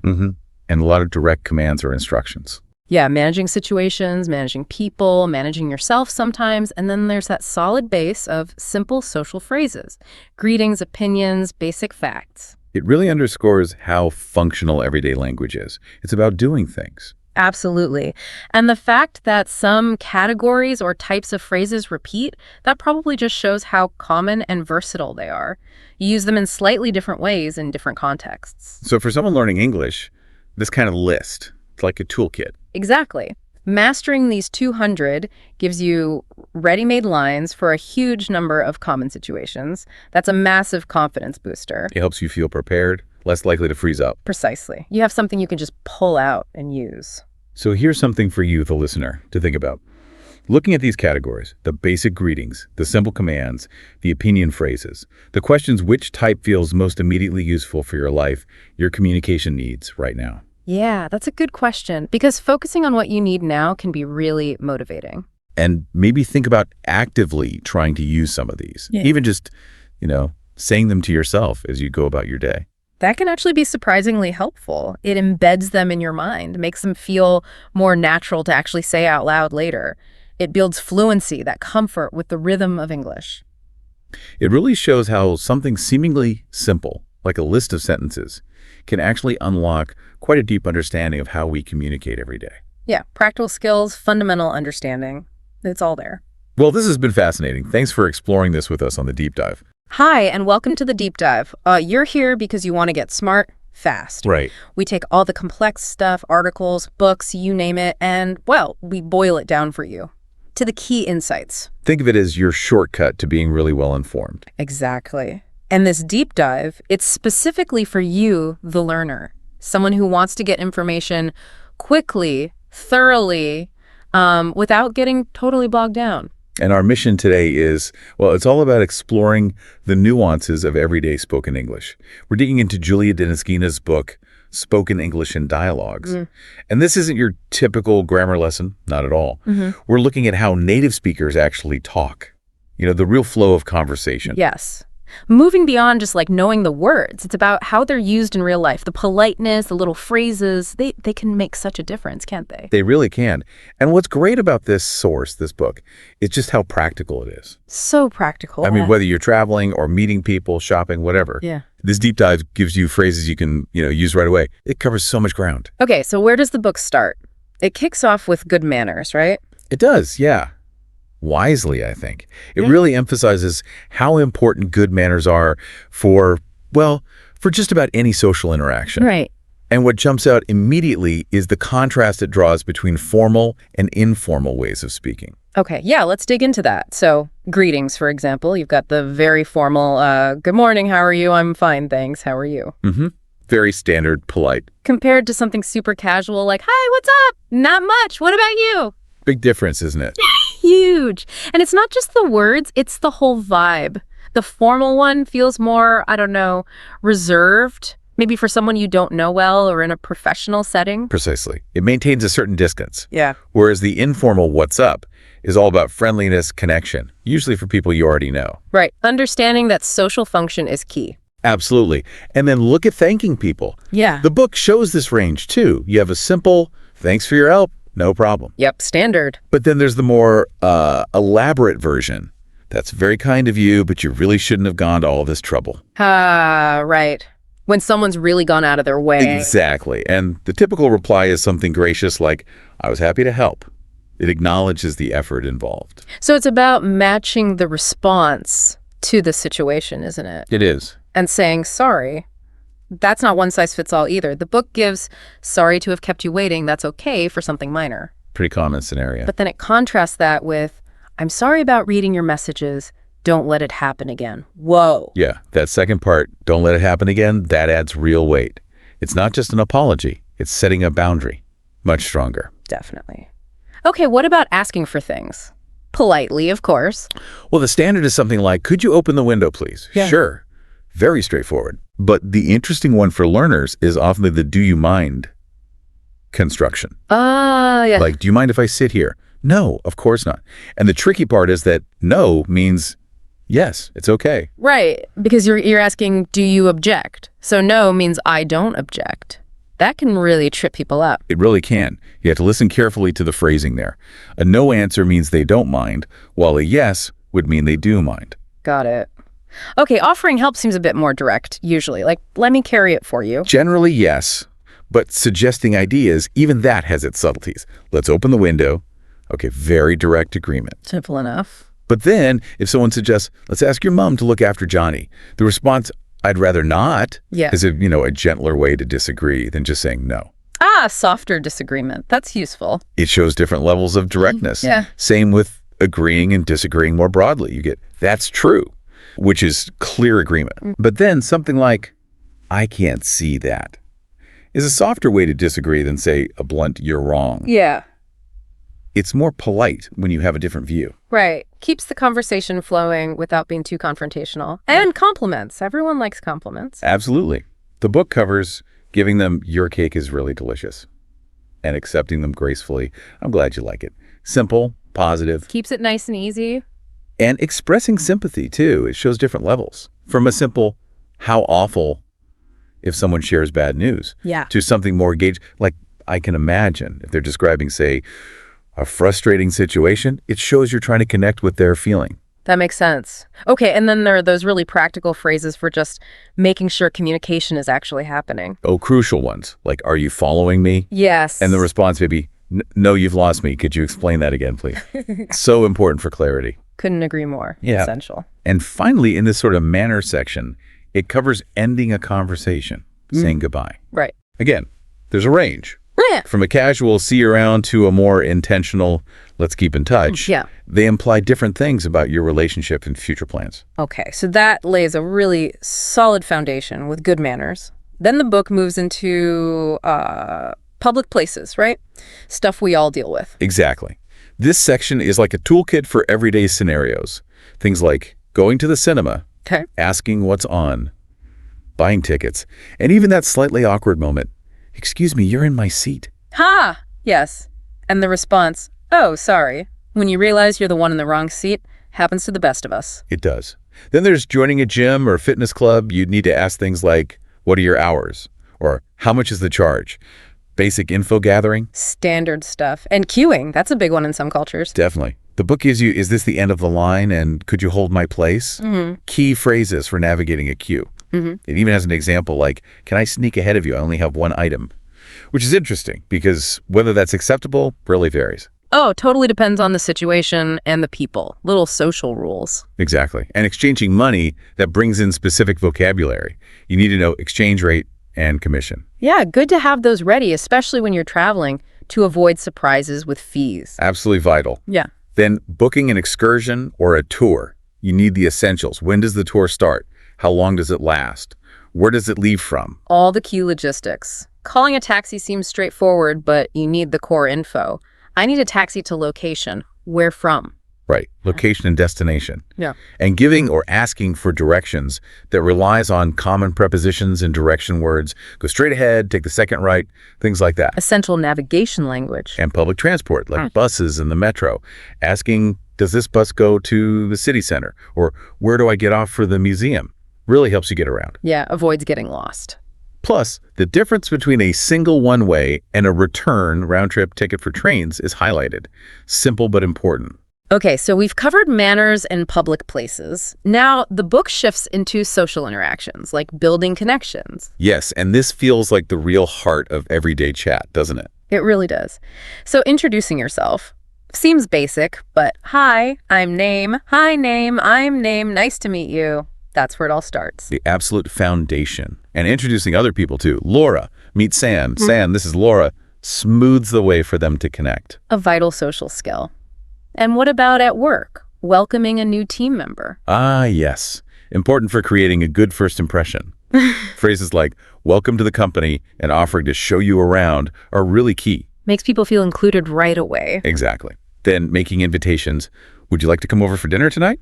And a lot of direct commands or instructions. Yeah, managing situations, managing people, managing yourself sometimes. And then there's that solid base of simple social phrases. Greetings, opinions, basic facts. It really underscores how functional everyday language is. It's about doing things. Absolutely. And the fact that some categories or types of phrases repeat, that probably just shows how common and versatile they are. You use them in slightly different ways in different contexts. So for someone learning English, this kind of list, it's like a toolkit. Exactly. Mastering these 200 gives you ready-made lines for a huge number of common situations. That's a massive confidence booster. It helps you feel prepared, less likely to freeze up. Precisely. You have something you can just pull out and use. So here's something for you, the listener, to think about. Looking at these categories, the basic greetings, the simple commands, the opinion phrases, the questions which type feels most immediately useful for your life, your communication needs right now. Yeah, that's a good question, because focusing on what you need now can be really motivating. And maybe think about actively trying to use some of these, Yeah. even just, saying them to yourself as you go about your day. That can actually be surprisingly helpful. It embeds them in your mind, makes them feel more natural to actually say out loud later. It builds fluency, that comfort with the rhythm of English. It really shows how something seemingly simple, like a list of sentences, can actually unlock quite a deep understanding of how we communicate every day. Yeah, practical skills, fundamental understanding. It's all there. Well, this has been fascinating. Thanks for exploring this with us on The Deep Dive. Hi, and welcome to the Deep Dive. You're here because you want to get smart, fast. Right. We take all the complex stuff, articles, books, you name it, and, well, we boil it down for you to the key insights. Think of it as your shortcut to being really well informed. Exactly. And this deep dive, it's specifically for you, the learner, someone who wants to get information quickly, thoroughly, without getting totally bogged down. And our mission today is, well, it's all about exploring the nuances of everyday spoken English. We're digging into Julia Deniskina's book, Spoken English in Dialogues. And this isn't your typical grammar lesson, not at all. We're looking at how native speakers actually talk, the real flow of conversation. Yes. Moving beyond just like knowing the words, it's about how they're used in real life. The politeness, the little phrases, they can make such a difference, can't they? They really can. And what's great about this book, is just how practical it is. So practical. I mean, whether you're traveling or meeting people, shopping, whatever. Yeah. This deep dive gives you phrases you can, use right away. It covers so much ground. Okay, so where does the book start? It kicks off with good manners, right? It does, yeah. Wisely, I think. It really emphasizes how important good manners are for just about any social interaction. Right. And what jumps out immediately is the contrast it draws between formal and informal ways of speaking. Okay, yeah, let's dig into that. So, greetings, for example. You've got the very formal, good morning, how are you? I'm fine, thanks. How are you? Very standard, polite. Compared to something super casual like, hi, what's up? Not much. What about you? Big difference, isn't it? Huge. And it's not just the words, it's the whole vibe. The formal one feels more, I don't know, reserved, maybe for someone you don't know well or in a professional setting. Precisely. It maintains a certain distance. Yeah. Whereas the informal what's up is all about friendliness, connection, usually for people you already know. Right. Understanding that social function is key. Absolutely. And then look at thanking people. Yeah. The book shows this range too. You have a simple, thanks for your help, no problem. Yep, standard. But then there's the more elaborate version. That's very kind of you, but you really shouldn't have gone to all this trouble. Right. When someone's really gone out of their way. Exactly. And the typical reply is something gracious like, I was happy to help. It acknowledges the effort involved. So it's about matching the response to the situation, isn't it? It is. And saying sorry. That's not one size fits all either. The book gives sorry to have kept you waiting. That's okay for something minor. Pretty common scenario. But then it contrasts that with, I'm sorry about reading your messages. Don't let it happen again. Whoa. Yeah, that second part, don't let it happen again, that adds real weight. It's not just an apology. It's setting a boundary. Much stronger. Definitely. Okay, what about asking for things? Politely, of course. Well, the standard is something like, could you open the window, please? Yeah. Sure. Very straightforward. But the interesting one for learners is often the do you mind construction. Yeah. Like, do you mind if I sit here? No, of course not. And the tricky part is that no means yes, it's okay. Right, because you're asking, do you object? So no means I don't object. That can really trip people up. It really can. You have to listen carefully to the phrasing there. A no answer means they don't mind, while a yes would mean they do mind. Got it. Okay, offering help seems a bit more direct, usually. Like, let me carry it for you. Generally, yes. But suggesting ideas, even that has its subtleties. Let's open the window. Okay, very direct agreement. Simple enough. But then, if someone suggests, let's ask your mom to look after Johnny, the response, I'd rather not, is a gentler way to disagree than just saying no. Softer disagreement. That's useful. It shows different levels of directness. Yeah. Same with agreeing and disagreeing more broadly. You get, that's true, which is clear agreement. But then something like, I can't see that, is a softer way to disagree than, say, a blunt, you're wrong. Yeah. It's more polite when you have a different view. Right. Keeps the conversation flowing without being too confrontational. And compliments. Everyone likes compliments. Absolutely. The book covers giving them your cake is really delicious and accepting them gracefully. I'm glad you like it. Simple, positive. Keeps it nice and easy. And expressing sympathy, too. It shows different levels. From a simple, how awful if someone shares bad news, to something more engaged. Like, I can imagine if they're describing, say, a frustrating situation, it shows you're trying to connect with their feeling. That makes sense. Okay, and then there are those really practical phrases for just making sure communication is actually happening. Oh, crucial ones, like, are you following me? Yes. And the response may be, no, you've lost me. Could you explain that again, please? So important for clarity. Couldn't agree more. Yeah. Essential. And finally, in this sort of manner section, it covers ending a conversation. saying goodbye. Right. Again, there's a range. Yeah. From a casual see you around to a more intentional let's keep in touch. Yeah. They imply different things about your relationship and future plans. Okay, so that lays a really solid foundation with good manners. Then the book moves into public places, right? Stuff we all deal with. Exactly. This section is like a toolkit for everyday scenarios. Things like going to the cinema, Okay. asking what's on, buying tickets, and even that slightly awkward moment. Excuse me, you're in my seat. Ha! Yes. And the response, oh, sorry. When you realize you're the one in the wrong seat, happens to the best of us. It does. Then there's joining a gym or fitness club. You'd need to ask things like, what are your hours? Or how much is the charge? Basic info gathering? Standard stuff. And queuing, that's a big one in some cultures. Definitely. The book gives you, is this the end of the line and could you hold my place? Key phrases for navigating a queue. It even has an example like, can I sneak ahead of you? I only have one item. Which is interesting because whether that's acceptable really varies. Oh, totally depends on the situation and the people. Little social rules. Exactly. And exchanging money, that brings in specific vocabulary. You need to know exchange rate and commission. Yeah, good to have those ready, especially when you're traveling, to avoid surprises with fees. Absolutely vital. Yeah. Then booking an excursion or a tour. You need the essentials. When does the tour start? How long does it last? Where does it leave from? All the key logistics. Calling a taxi seems straightforward, but you need the core info. I need a taxi to location. Where from? Right. Location and destination. Yeah. And giving or asking for directions that relies on common prepositions and direction words. Go straight ahead, take the second right, things like that. Essential navigation language. And public transport, like buses and the metro. Asking, does this bus go to the city center? Or where do I get off for the museum? Really helps you get around. Yeah, avoids getting lost. Plus, the difference between a single one-way and a return round-trip ticket for trains is highlighted. Simple but important. Okay, so we've covered manners in public places. Now, the book shifts into social interactions, like building connections. Yes, and this feels like the real heart of everyday chat, doesn't it? It really does. So introducing yourself seems basic, but hi, I'm name. Hi, name. I'm name. Nice to meet you. That's where it all starts. The absolute foundation. And introducing other people too. Laura, meet San. San, this is Laura. Smooths the way for them to connect. A vital social skill. And what about at work? Welcoming a new team member. Ah, yes. Important for creating a good first impression. Phrases like, welcome to the company and offering to show you around are really key. Makes people feel included right away. Exactly. Then making invitations. Would you like to come over for dinner tonight?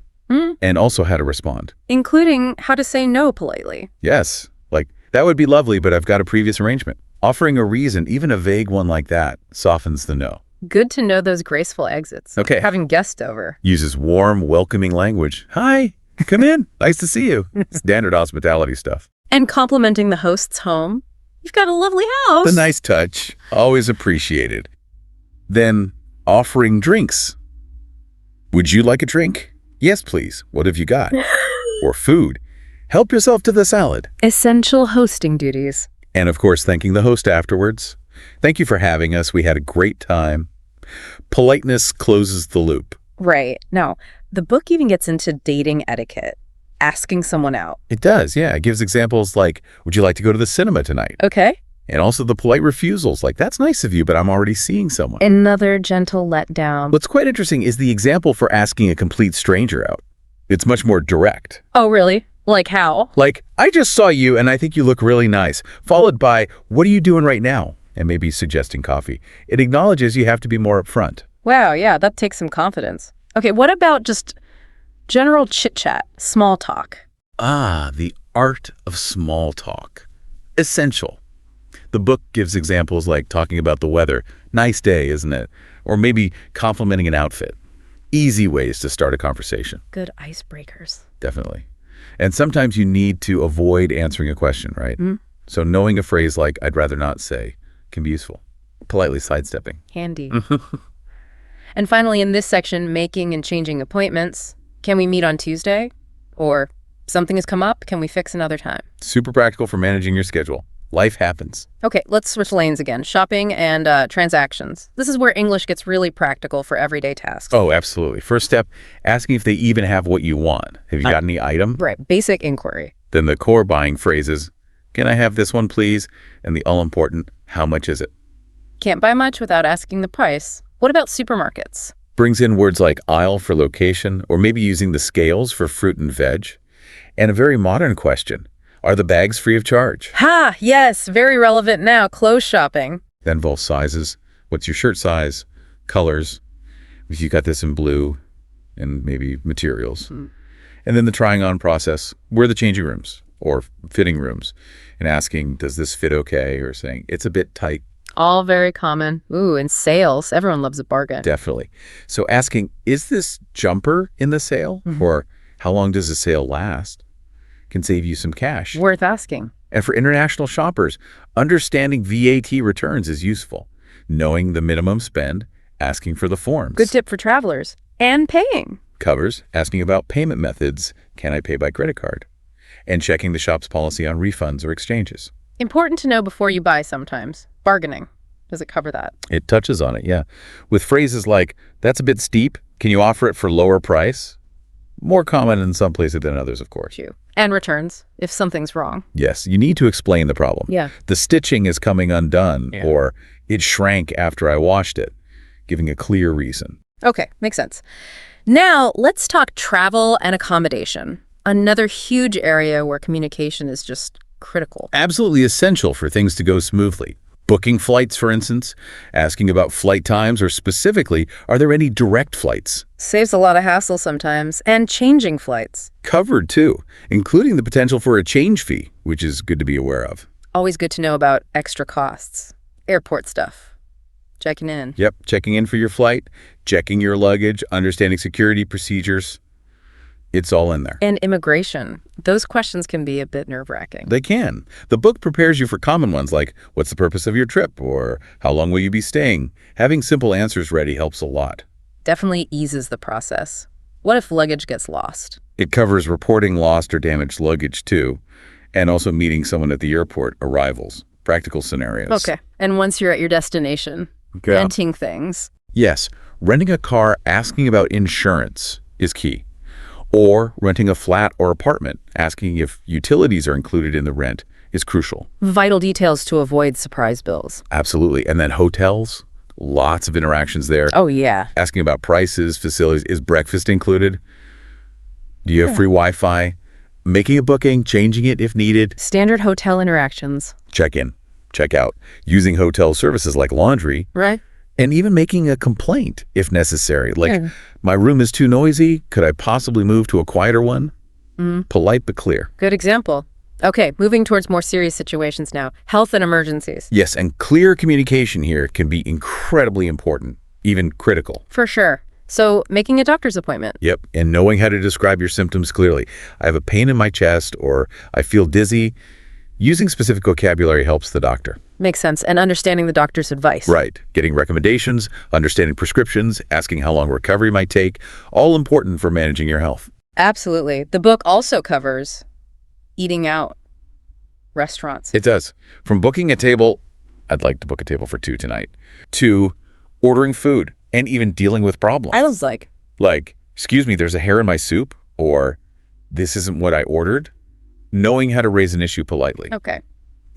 And also how to respond. Including how to say no politely. Yes. Like, that would be lovely, but I've got a previous arrangement. Offering a reason, even a vague one like that, softens the no. Good to know those graceful exits. Okay. Having guests over. Uses warm, welcoming language. Hi, come in. Nice to see you. Standard hospitality stuff. And complimenting the host's home. You've got a lovely house. The nice touch. Always appreciated. Then offering drinks. Would you like a drink? Yes, please. What have you got? Or food. Help yourself to the salad. Essential hosting duties. And of course, thanking the host afterwards. Thank you for having us. We had a great time. Politeness closes the loop. Right. Now, the book even gets into dating etiquette. Asking someone out. It does, yeah. It gives examples like, would you like to go to the cinema tonight? Okay. And also the polite refusals, like, that's nice of you, but I'm already seeing someone. Another gentle letdown. What's quite interesting is the example for asking a complete stranger out. It's much more direct. Oh, really? Like how? Like, I just saw you and I think you look really nice, followed by, what are you doing right now? And maybe suggesting coffee. It acknowledges you have to be more upfront. Wow, yeah, that takes some confidence. Okay, what about just general chit-chat, small talk? Ah, the art of small talk. Essential. The book gives examples like talking about the weather. Nice day, isn't it? Or maybe complimenting an outfit. Easy ways to start a conversation. Good icebreakers. Definitely. And sometimes you need to avoid answering a question, right? So knowing a phrase like, I'd rather not say, can be useful. Politely sidestepping. Handy. And finally, in this section, making and changing appointments. Can we meet on Tuesday? Or something has come up, can we fix another time? Super practical for managing your schedule. Life happens. Okay, let's switch lanes again. Shopping and transactions. This is where English gets really practical for everyday tasks. Oh, absolutely. First step, asking if they even have what you want. Have you got any item? Right, basic inquiry. Then the core buying phrases, Can I have this one, please? And the all-important, how much is it? Can't buy much without asking the price. What about supermarkets? Brings in words like aisle for location, or maybe using the scales for fruit and veg. And a very modern question, are the bags free of charge? Ha! Yes, very relevant now. Clothes shopping. That involves sizes. What's your shirt size? Colors. If you got this in blue, and maybe materials. And then the trying on process. Where are the changing rooms or fitting rooms? And asking, does this fit okay? Or saying, it's a bit tight. All very common. Ooh, in sales, everyone loves a bargain. Definitely. So asking, is this jumper in the sale? Or how long does the sale last? Can save you some cash. Worth asking. And for international shoppers, understanding VAT returns is useful. Knowing the minimum spend, asking for the forms. Good tip for travelers. And paying. Covers, asking about payment methods. Can I pay by credit card? And checking the shop's policy on refunds or exchanges. Important to know before you buy sometimes. Bargaining. Does it cover that? It touches on it, yeah. With phrases like, that's a bit steep. Can you offer it for lower price? More common in some places than others, of course. True. And returns, if something's wrong. Yes, you need to explain the problem. Yeah. The stitching is coming undone, or it shrank after I washed it, giving a clear reason. Okay, makes sense. Now, let's talk travel and accommodation. Another huge area where communication is just critical. Absolutely essential for things to go smoothly. Booking flights, for instance, asking about flight times, or specifically, are there any direct flights? Saves a lot of hassle sometimes. And changing flights. Covered, too, including the potential for a change fee, which is good to be aware of. Always good to know about extra costs. Airport stuff. Checking in. Yep, checking in for your flight, checking your luggage, understanding security procedures. It's all in there. And immigration. Those questions can be a bit nerve-wracking. They can. The book prepares you for common ones like, what's the purpose of your trip? Or how long will you be staying? Having simple answers ready helps a lot. Definitely eases the process. What if luggage gets lost? It covers reporting lost or damaged luggage too, and also meeting someone at the airport, arrivals, practical scenarios. Okay. And once you're at your destination, renting things. Yes, renting a car, asking about insurance is key. Or renting a flat or apartment, asking if utilities are included in the rent is crucial. Vital details to avoid surprise bills. Absolutely. And then hotels, lots of interactions there. Oh, yeah. Asking about prices, facilities. Is breakfast included? Do you have free Wi-Fi? Making a booking, changing it if needed. Standard hotel interactions. Check in, check out. Using hotel services like laundry. Right. And even making a complaint if necessary. Like, my room is too noisy. Could I possibly move to a quieter one? Polite but clear. Good example. Okay, moving towards more serious situations now. Health and emergencies. Yes, and clear communication here can be incredibly important, even critical. For sure. So, making a doctor's appointment. Yep, and knowing how to describe your symptoms clearly. I have a pain in my chest, or I feel dizzy. Using specific vocabulary helps the doctor. Makes sense. And understanding the doctor's advice. Right. Getting recommendations, understanding prescriptions, asking how long recovery might take, all important for managing your health. Absolutely. The book also covers eating out, restaurants. It does. From booking a table, I'd like to book a table for 2 tonight, to ordering food and even dealing with problems. I was like, excuse me, there's a hair in my soup, or this isn't what I ordered. Knowing how to raise an issue politely. okay.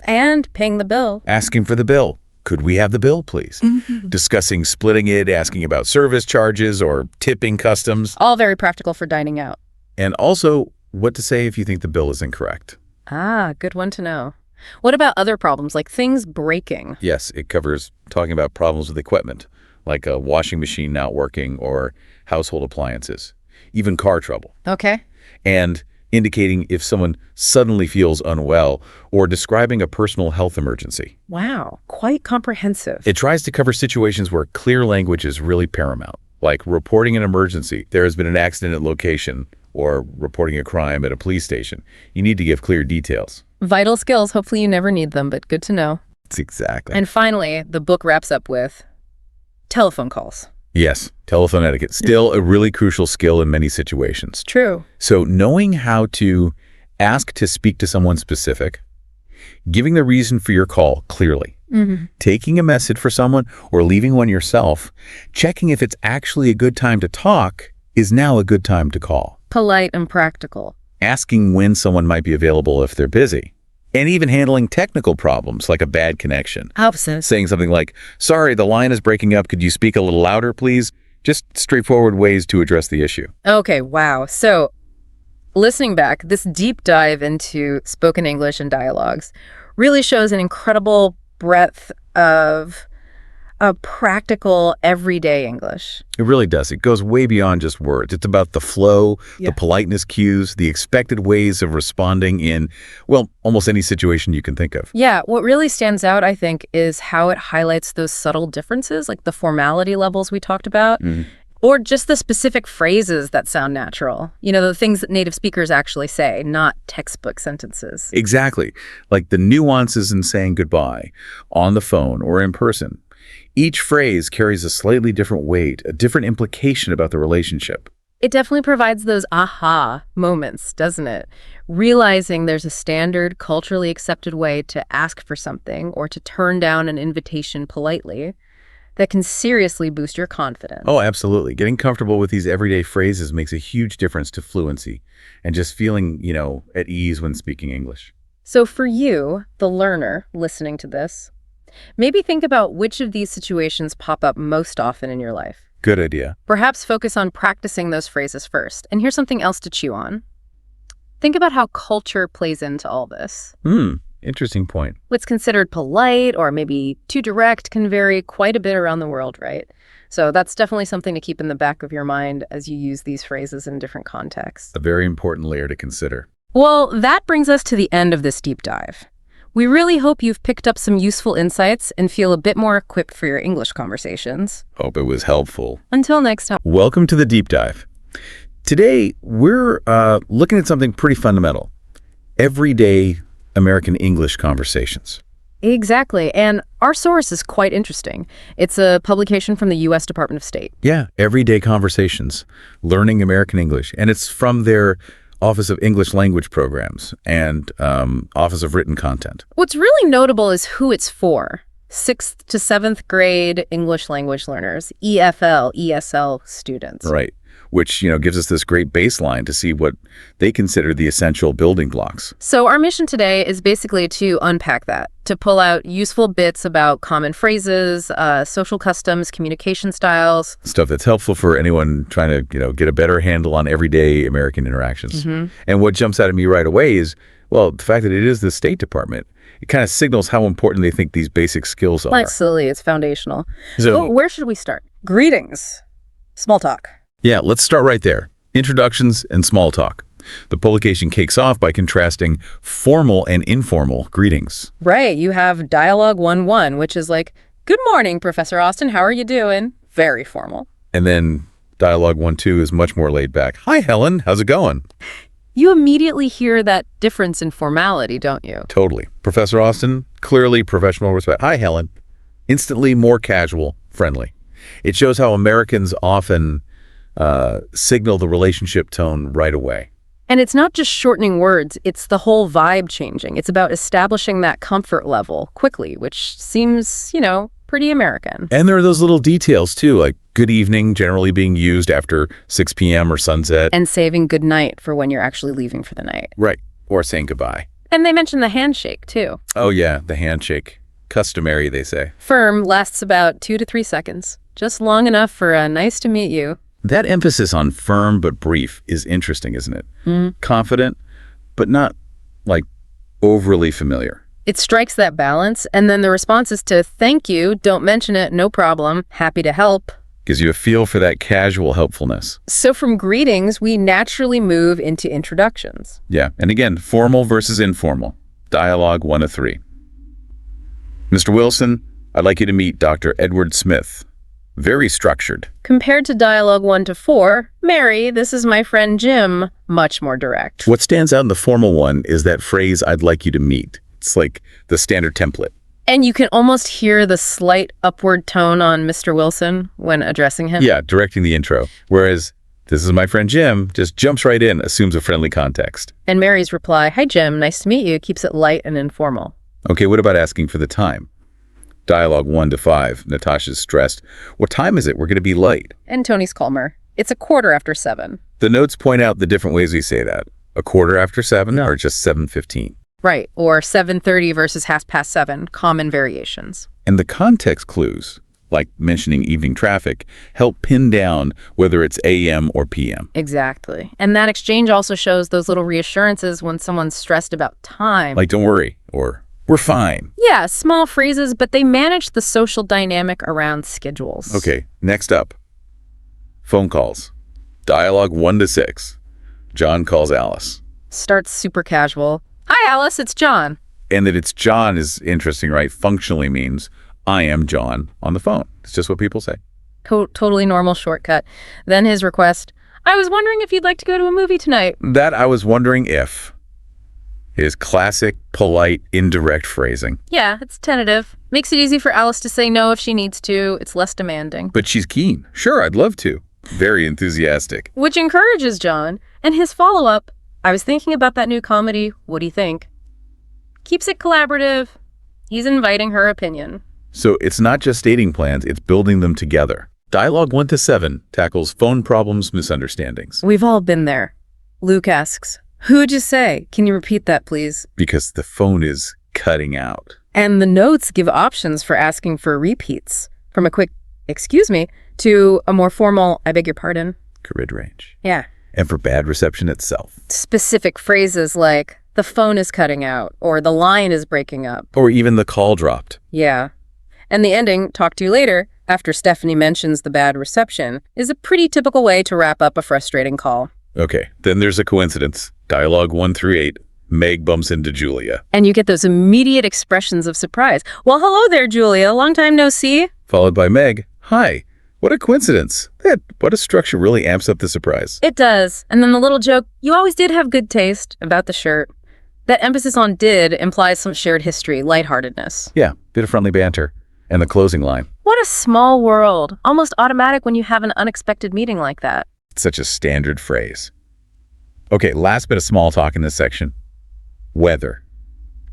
And paying the bill. Asking for the bill. Could we have the bill, please? Discussing splitting it, asking about service charges or tipping customs. All very practical for dining out. And also, what to say if you think the bill is incorrect. Ah, good one to know. What about other problems, like things breaking? Yes, it covers talking about problems with equipment, like a washing machine not working or household appliances, even car trouble. Okay. And indicating if someone suddenly feels unwell or describing a personal health emergency. Wow, quite comprehensive. It tries to cover situations where clear language is really paramount, like reporting an emergency. There has been an accident at location, or reporting a crime at a police station. You need to give clear details. Vital skills. Hopefully you never need them, but good to know. Exactly. And finally, the book wraps up with telephone calls. Yes, telephone etiquette. Still a really crucial skill in many situations. True. So knowing how to ask to speak to someone specific, giving the reason for your call clearly, taking a message for someone or leaving one yourself, checking if it's actually a good time to talk is now a good time to call. Polite and practical. Asking when someone might be available if they're busy, And even handling technical problems like a bad connection. Opposite. Saying something like, sorry, the line is breaking up. Could you speak a little louder, please? Just straightforward ways to address the issue. Okay, wow. So, listening back, this deep dive into spoken English and dialogues really shows an incredible breadth of practical, everyday English. It really does. It goes way beyond just words. It's about the flow, the politeness cues, the expected ways of responding in, well, almost any situation you can think of. Yeah, what really stands out, I think, is how it highlights those subtle differences, like the formality levels we talked about, or just the specific phrases that sound natural. You know, the things that native speakers actually say, not textbook sentences. Exactly. Like the nuances in saying goodbye on the phone or in person. Each phrase carries a slightly different weight, a different implication about the relationship. It definitely provides those aha moments, doesn't it? Realizing there's a standard, culturally accepted way to ask for something or to turn down an invitation politely that can seriously boost your confidence. Oh, absolutely. Getting comfortable with these everyday phrases makes a huge difference to fluency and just feeling, at ease when speaking English. So for you, the learner listening to this, maybe think about which of these situations pop up most often in your life. Good idea. Perhaps focus on practicing those phrases first. And here's something else to chew on. Think about how culture plays into all this. Interesting point. What's considered polite or maybe too direct can vary quite a bit around the world, right? So that's definitely something to keep in the back of your mind as you use these phrases in different contexts. A very important layer to consider. Well, that brings us to the end of this deep dive. We really hope you've picked up some useful insights and feel a bit more equipped for your English conversations. Hope it was helpful. Until next time. Welcome to the deep dive. Today, we're looking at something pretty fundamental. Everyday American English conversations. Exactly. And our source is quite interesting. It's a publication from the U.S. Department of State. Yeah, Everyday Conversations, Learning American English. And it's from their Office of English Language Programs and Office of Written Content. What's really notable is who it's for. 6th to 7th grade English language learners, EFL, ESL students. Right, which, gives us this great baseline to see what they consider the essential building blocks. So our mission today is basically to unpack that, to pull out useful bits about common phrases, social customs, communication styles. Stuff that's helpful for anyone trying to, get a better handle on everyday American interactions. And what jumps out at me right away is, well, the fact that it is the State Department. It kind of signals how important they think these basic skills are. Absolutely, it's foundational. So, where should we start? Greetings. Small talk. Yeah, let's start right there. Introductions and small talk. The publication kicks off by contrasting formal and informal greetings. Right, you have Dialogue 1-1, which is like, good morning, Professor Austin, how are you doing? Very formal. And then Dialogue 1-2 is much more laid back. Hi, Helen, how's it going? You immediately hear that difference in formality, don't you? Totally. Professor Austin, clearly professional respect. Hi, Helen. Instantly more casual, friendly. It shows how Americans often signal the relationship tone right away. And it's not just shortening words, it's the whole vibe changing. It's about establishing that comfort level quickly, which seems, pretty American. And there are those little details, too, like good evening generally being used after 6 p.m. or sunset. And saving good night for when you're actually leaving for the night. Right. Or saying goodbye. And they mention the handshake, too. Oh, yeah, the handshake. Customary, they say. Firm, lasts about 2 to 3 seconds. Just long enough for a nice to meet you. That emphasis on firm but brief is interesting, isn't it? Confident, but not, overly familiar. It strikes that balance, and then the response is to thank you, don't mention it, no problem, happy to help. Gives you a feel for that casual helpfulness. So from greetings, we naturally move into introductions. Yeah, and again, formal versus informal. Dialogue 1-3. Mr. Wilson, I'd like you to meet Dr. Edward Smith. Very structured. Compared to Dialogue 1-4, Mary, this is my friend Jim, much more direct. What stands out in the formal one is that phrase, I'd like you to meet. It's like the standard template. And you can almost hear the slight upward tone on Mr. Wilson when addressing him. Yeah, directing the intro. Whereas, this is my friend Jim, just jumps right in, assumes a friendly context. And Mary's reply, hi Jim, nice to meet you, keeps it light and informal. Okay, what about asking for the time? Dialogue 1-5, Natasha's stressed. What time is it? We're going to be late. And Tony's calmer. It's 7:15. The notes point out the different ways we say that. 7:15 or just 7:15. Right, or 7:30 versus 7:30, common variations. And the context clues, like mentioning evening traffic, help pin down whether it's AM or PM. Exactly. And that exchange also shows those little reassurances when someone's stressed about time. Like, don't worry, or we're fine. Yeah, small phrases, but they manage the social dynamic around schedules. Okay, next up. Phone calls. Dialogue 1 to 6. John calls Alice. Starts super casual. Hi, Alice, it's John. And that it's John is interesting, right? Functionally means I am John on the phone. It's just what people say. Totally normal shortcut. Then his request, I was wondering if you'd like to go to a movie tonight. That I was wondering if is classic, polite, indirect phrasing. Yeah, it's tentative. Makes it easy for Alice to say no if she needs to. It's less demanding. But she's keen. Sure, I'd love to. Very enthusiastic. Which encourages John. And his follow-up, I was thinking about that new comedy. What do you think? Keeps it collaborative. He's inviting her opinion. So it's not just stating plans, it's building them together. Dialogue 1 to 7 tackles phone problems, misunderstandings. We've all been there. Luke asks, who'd you say? Can you repeat that, please? Because the phone is cutting out. And the notes give options for asking for repeats. From a quick, excuse me, to a more formal, I beg your pardon. Grid range. Yeah. And for bad reception itself. Specific phrases like, the phone is cutting out, or the line is breaking up. Or even the call dropped. Yeah. And the ending, talk to you later, after Stephanie mentions the bad reception, is a pretty typical way to wrap up a frustrating call. Okay, then there's a coincidence. Dialogue 1 through 8. Meg bumps into Julia. And you get those immediate expressions of surprise. Well, hello there, Julia. Long time no see. Followed by Meg. Hi. What a coincidence. What a structure really amps up the surprise. It does. And then the little joke, you always did have good taste, about the shirt. That emphasis on did implies some shared history, lightheartedness. Yeah, bit of friendly banter. And the closing line. What a small world. Almost automatic when you have an unexpected meeting like that. It's such a standard phrase. Okay, last bit of small talk in this section. Weather.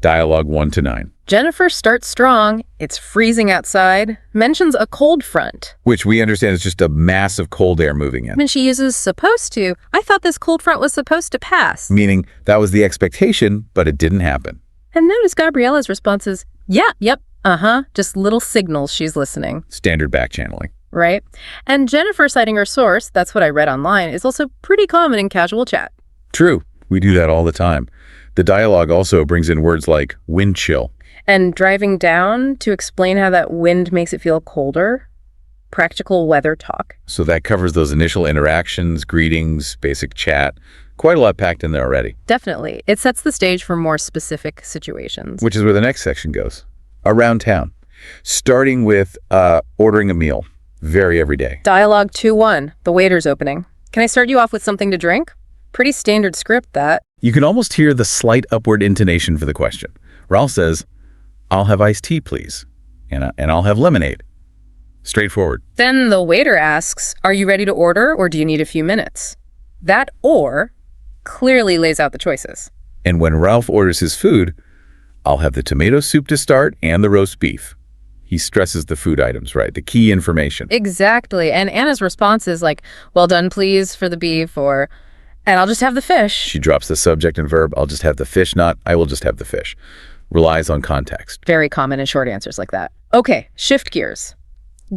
Dialogue 1 to 9. Jennifer starts strong. It's freezing outside. Mentions a cold front. Which we understand is just a massive cold air moving in. When she uses supposed to, I thought this cold front was supposed to pass. Meaning that was the expectation, but it didn't happen. And notice Gabriella's response is, yeah, yep, just little signals she's listening. Standard back channeling. Right? And Jennifer citing her source, that's what I read online, is also pretty common in casual chat. True. We do that all the time. The dialogue also brings in words like wind chill. And driving down to explain how that wind makes it feel colder. Practical weather talk. So that covers those initial interactions, greetings, basic chat. Quite a lot packed in there already. Definitely. It sets the stage for more specific situations. Which is where the next section goes. Around town. Starting with ordering a meal. Very everyday. Dialogue 2-1, the waiter's opening. Can I start you off with something to drink? Pretty standard script, that. You can almost hear the slight upward intonation for the question. Ralph says, I'll have iced tea, please. And I'll have lemonade. Straightforward. Then the waiter asks, are you ready to order or do you need a few minutes? That or clearly lays out the choices. And when Ralph orders his food, I'll have the tomato soup to start and the roast beef. He stresses the food items, right? The key information. Exactly. And Anna's response is like, well done, please, for the beef, or, and I'll just have the fish. She drops the subject and verb. I'll just have the fish, not I will just have the fish. Relies on context. Very common in short answers like that. Okay, shift gears.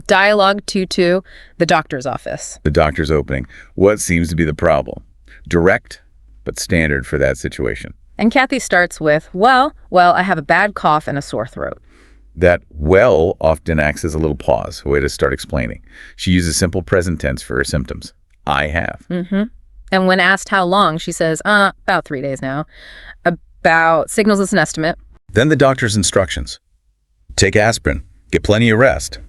Dialogue 2-2, the doctor's office. The doctor's opening. What seems to be the problem? Direct, but standard for that situation. And Kathy starts with, well, I have a bad cough and a sore throat. That well often acts as a little pause, a way to start explaining. She uses simple present tense for her symptoms. I have. And when asked how long, she says, about 3 days now. About signals as an estimate. Then the doctor's instructions. Take aspirin. Get plenty of rest.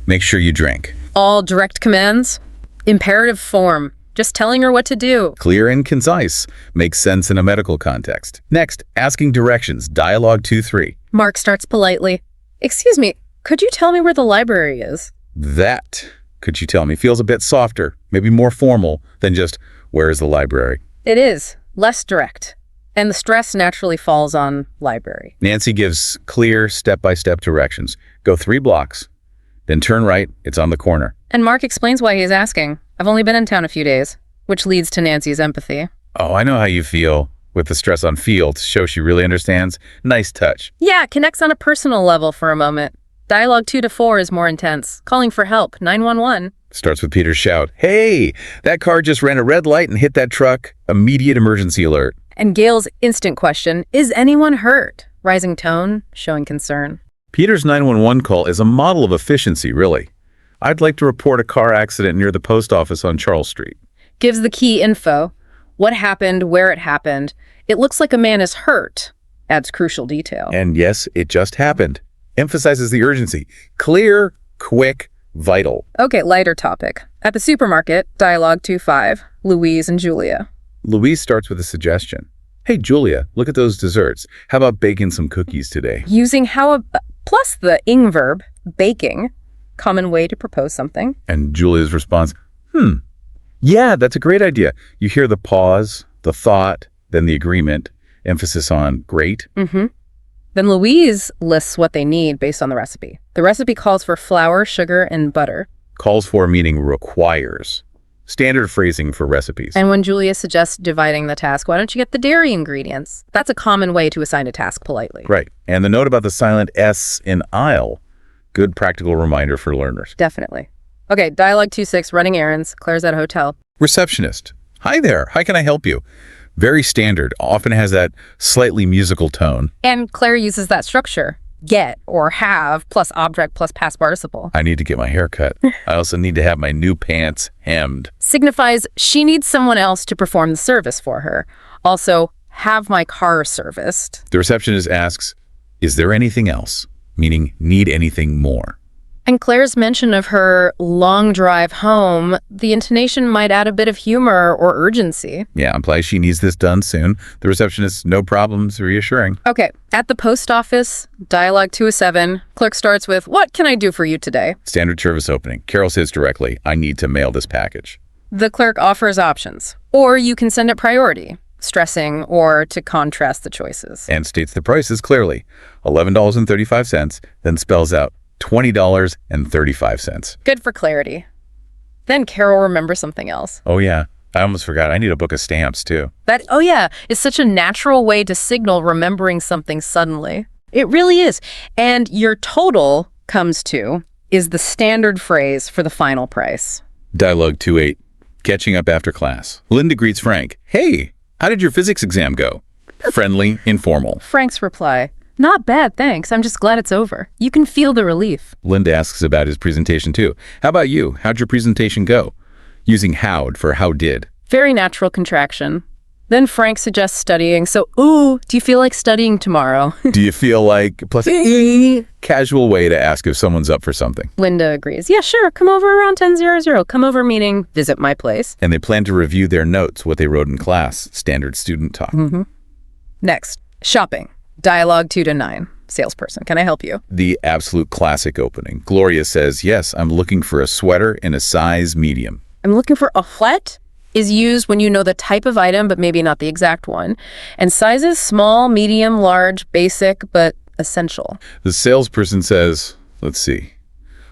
Make sure you drink. All direct commands. Imperative form. Just telling her what to do. Clear and concise. Makes sense in a medical context. Next, asking directions. Dialogue 2-3. Mark starts politely. Excuse me, could you tell me where the library is? That, could you tell me, feels a bit softer, maybe more formal than just, where is the library? It is. Less direct. And the stress naturally falls on library. Nancy gives clear step-by-step directions. Go 3 blocks, then turn right, it's on the corner. And Mark explains why he's asking. I've only been in town a few days, which leads to Nancy's empathy. Oh, I know how you feel. with the stress on feel to show she really understands. Nice touch. Yeah, connects on a personal level for a moment. Dialogue 2 to 4 is more intense. Calling for help, 911. Starts with Peter's shout, "Hey, that car just ran a red light and hit that truck. Immediate emergency alert." And Gail's instant question, is anyone hurt? Rising tone, showing concern. Peter's 911 call is a model of efficiency, really. "I'd like to report a car accident near the post office on Charles Street." Gives the key info. What happened, where it happened. It looks like a man is hurt. Adds crucial detail. And yes, it just happened. Emphasizes the urgency. Clear, quick, vital. Okay, lighter topic. At the supermarket, dialogue 2-5, Louise and Julia. Louise starts with a suggestion. "Hey, Julia, look at those desserts. How about baking some cookies today?" Using plus the ing verb, baking, common way to propose something. And Julia's response, "Yeah, that's a great idea." You hear the pause, the thought, then the agreement, emphasis on great. Then Louise lists what they need based on the recipe. The recipe calls for flour, sugar, and butter. Calls for meaning requires. Standard phrasing for recipes. And when Julia suggests dividing the task, why don't you get the dairy ingredients? That's a common way to assign a task politely. Right. And the note about the silent S in aisle, good practical reminder for learners. Definitely. Okay, dialogue 2-6, running errands. Claire's at a hotel. Receptionist. "Hi there. How can I help you?" Very standard, often has that slightly musical tone. And Claire uses that structure. Get or have plus object plus past participle. "I need to get my hair cut. I also need to have my new pants hemmed." Signifies she needs someone else to perform the service for her. Also, have my car serviced. The receptionist asks, "Is there anything else?" Meaning, need anything more. And Claire's mention of her long drive home, the intonation might add a bit of humor or urgency. Yeah, implies she needs this done soon. The receptionist, no problems, reassuring. Okay, at the post office, dialogue 2-7, clerk starts with, "What can I do for you today?" Standard service opening. Carol says directly, "I need to mail this package." The clerk offers options. Or you can send it priority, stressing or to contrast the choices. And states the prices clearly. $11.35, then spells out $20.35. Good for clarity. Then Carol remembers something else. Oh yeah, I almost forgot. I need a book of stamps too. That, oh yeah, is such a natural way to signal remembering something suddenly. It really is. And your total comes to is the standard phrase for the final price. Dialogue 2-8, catching up after class. Linda greets Frank. "Hey, how did your physics exam go?" Friendly, informal. Frank's reply, "Not bad, thanks. I'm just glad it's over." You can feel the relief. Linda asks about his presentation too. "How about you? How'd your presentation go?" Using how'd for how did. Very natural contraction. Then Frank suggests studying. So, ooh, do you feel like studying tomorrow? "Do you feel like..." plus casual way to ask if someone's up for something. Linda agrees. "Yeah, sure. Come over around 10:00. Come over meaning visit my place." And they plan to review their notes, what they wrote in class. Standard student talk. Next, shopping. Dialogue 2-9. Salesperson, can I help you? The absolute classic opening. Gloria says, "Yes, I'm looking for a sweater in a size medium." I'm looking for a what? Is used when you know the type of item, but maybe not the exact one. And sizes, small, medium, large, basic, but essential. The salesperson says, let's see,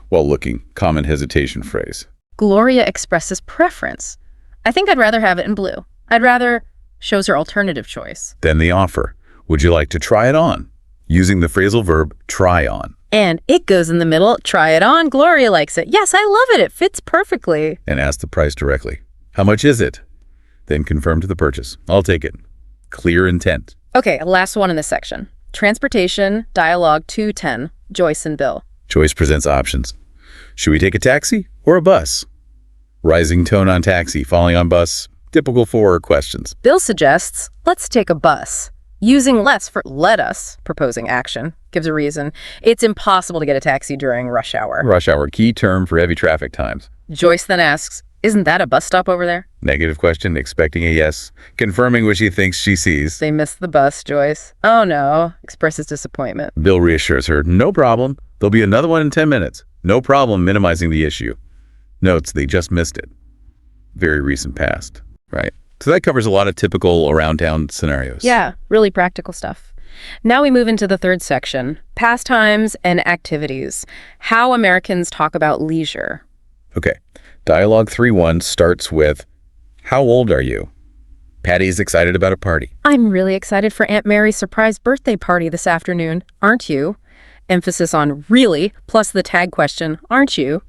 while looking, common hesitation phrase. Gloria expresses preference. "I think I'd rather have it in blue. I'd rather," shows her alternative choice. Then the offer. "Would you like to try it on?" Using the phrasal verb, try on. And it goes in the middle. "Try it on." Gloria likes it. "Yes, I love it. It fits perfectly." And ask the price directly. "How much is it?" Then confirm to the purchase. "I'll take it." Clear intent. Okay, last one in this section. Transportation, dialogue 2-10, Joyce and Bill. Joyce presents options. "Should we take a taxi or a bus?" Rising tone on taxi, falling on bus. Typical for questions. Bill suggests, "Let's take a bus." Using less for "let us," proposing action, gives a reason. It's impossible to get a taxi during rush hour. Rush hour, key term for heavy traffic times. Joyce then asks, "Isn't that a bus stop over there?" Negative question, expecting a yes. Confirming what she thinks she sees. They missed the bus, Joyce. "Oh no," expresses disappointment. Bill reassures her, "No problem. There'll be another one in 10 minutes. No problem," minimizing the issue. Notes they just missed it. Very recent past, right? So that covers a lot of typical around town scenarios. Yeah, really practical stuff. Now we move into the third section, pastimes and activities. How Americans talk about leisure. Okay. Dialogue 3-1 starts with, "How old are you?" Patty is excited about a party. I'm really excited for Aunt Mary's surprise birthday party this afternoon, aren't you? Emphasis on really, plus the tag question, aren't you?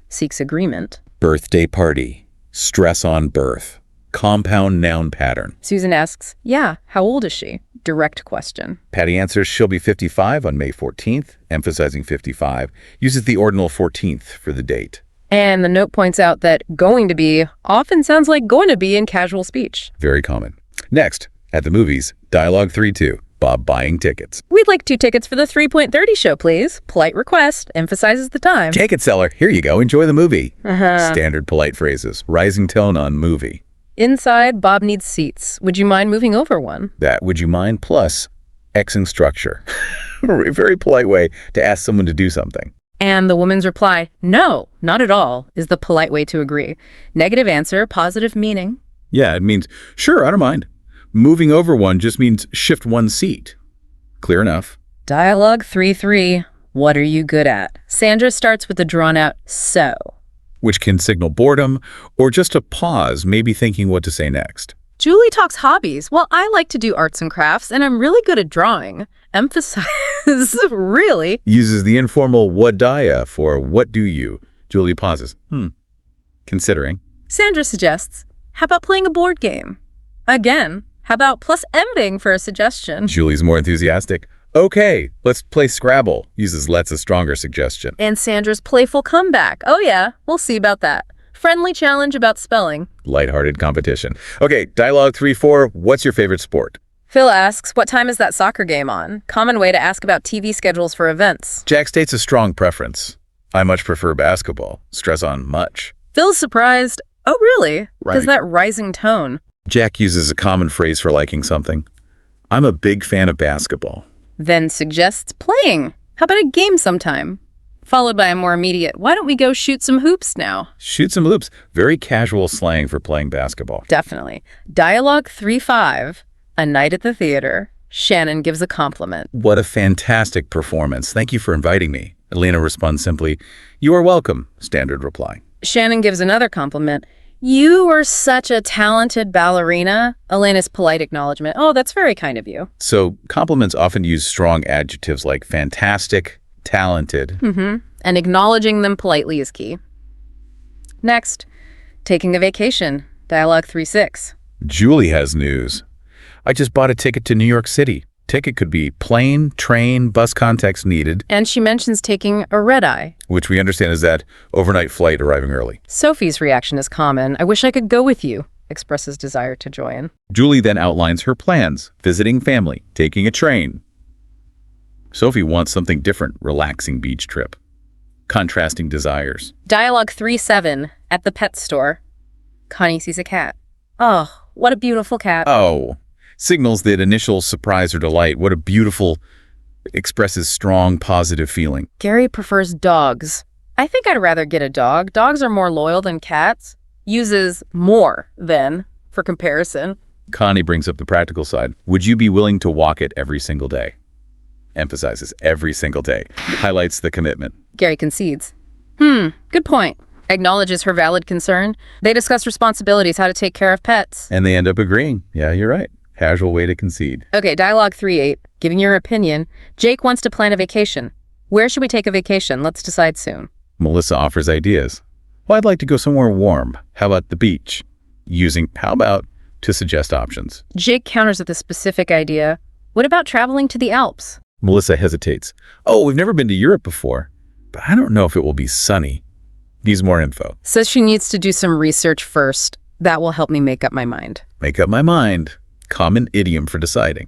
Seeks agreement. Birthday party. Stress on birth. Compound noun pattern. Susan asks, yeah, how old is she? Direct question. Patty answers she'll be 55 on May 14th, emphasizing 55, uses the ordinal 14th for the date. And the note points out that going to be often sounds like going to be in casual speech. Very common. Next, at the movies, dialogue 3-2, Bob buying tickets. We'd like 2 tickets for the 3:30 show, please. Polite request, emphasizes the time. Ticket seller, here you go, enjoy the movie. Standard polite phrases, rising tone on movie. Inside, Bob needs seats. Would you mind moving over one? That would you mind plus Xing structure. A very polite way to ask someone to do something. And the woman's reply, no, not at all, is the polite way to agree. Negative answer, positive meaning. Yeah, it means, sure, I don't mind. Moving over one just means shift one seat. Clear enough. Dialogue 3-3, what are you good at? Sandra starts with a drawn-out so. Which can signal boredom or just a pause, maybe thinking what to say next. Julie talks hobbies. Well, I like to do arts and crafts, and I'm really good at drawing. Emphasize, really. Uses the informal wadaya for what do you. Julie pauses. Considering. Sandra suggests, how about playing a board game? Again, how about plus ending for a suggestion? Julie's more enthusiastic. Okay, let's play Scrabble. Uses let's a stronger suggestion. And Sandra's playful comeback. Oh yeah, we'll see about that. Friendly challenge about spelling. Lighthearted competition. Okay, dialogue 3-4, what's your favorite sport? Phil asks, what time is that soccer game on? Common way to ask about TV schedules for events. Jack states a strong preference. I much prefer basketball. Stress on much. Phil's surprised. Oh, really? Right. Does that rising tone? Jack uses a common phrase for liking something. I'm a big fan of basketball. Then suggests playing. How about a game sometime? Followed by a more immediate, why don't we go shoot some hoops now? Shoot some loops. Very casual slang for playing basketball. Definitely. Dialogue 3-5, a night at the theater. Shannon gives a compliment. What a fantastic performance. Thank you for inviting me. Elena responds simply, you are welcome. Standard reply. Shannon gives another compliment. You were such a talented ballerina. Elena's polite acknowledgement. Oh, that's very kind of you. So compliments often use strong adjectives like fantastic, talented. And acknowledging them politely is key. Next, taking a vacation. Dialogue 3-6. Julie has news. I just bought a ticket to New York City. Ticket could be plane, train, bus context needed. And she mentions taking a red-eye. Which we understand is that overnight flight arriving early. Sophie's reaction is common. I wish I could go with you. Expresses desire to join. Julie then outlines her plans. Visiting family, taking a train. Sophie wants something different, relaxing beach trip. Contrasting desires. Dialogue 3-7, at the pet store. Connie sees a cat. Oh, what a beautiful cat. Oh, signals that initial surprise or delight. What a beautiful, expresses strong, positive feeling. Gary prefers dogs. I think I'd rather get a dog. Dogs are more loyal than cats. Uses more than for comparison. Connie brings up the practical side. Would you be willing to walk it every single day? Emphasizes every single day. Highlights the commitment. Gary concedes. Good point. Acknowledges her valid concern. They discuss responsibilities, how to take care of pets. And they end up agreeing. Yeah, you're right. Casual way to concede. Okay, dialogue 3-8, giving your opinion. Jake wants to plan a vacation. Where should we take a vacation? Let's decide soon. Melissa offers ideas. Well, I'd like to go somewhere warm. How about the beach? Using how about to suggest options. Jake counters with a specific idea. What about traveling to the Alps? Melissa hesitates. Oh, we've never been to Europe before, but I don't know if it will be sunny. Needs more info. Says she needs to do some research first. That will help me make up my mind. Make up my mind. Common idiom for deciding.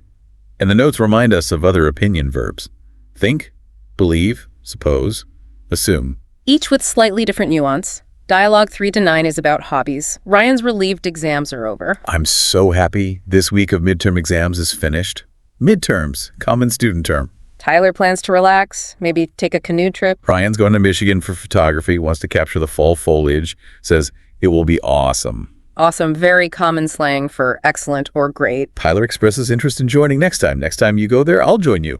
And the notes remind us of other opinion verbs. Think, believe, suppose, assume. Each with slightly different nuance. Dialogue 3-9 is about hobbies. Ryan's relieved exams are over. I'm so happy this week of midterm exams is finished. Midterms, common student term. Tyler plans to relax, maybe take a canoe trip. Ryan's going to Michigan for photography, wants to capture the fall foliage, says it will be awesome. Awesome, very common slang for excellent or great. Tyler expresses interest in joining next time. Next time you go there, I'll join you.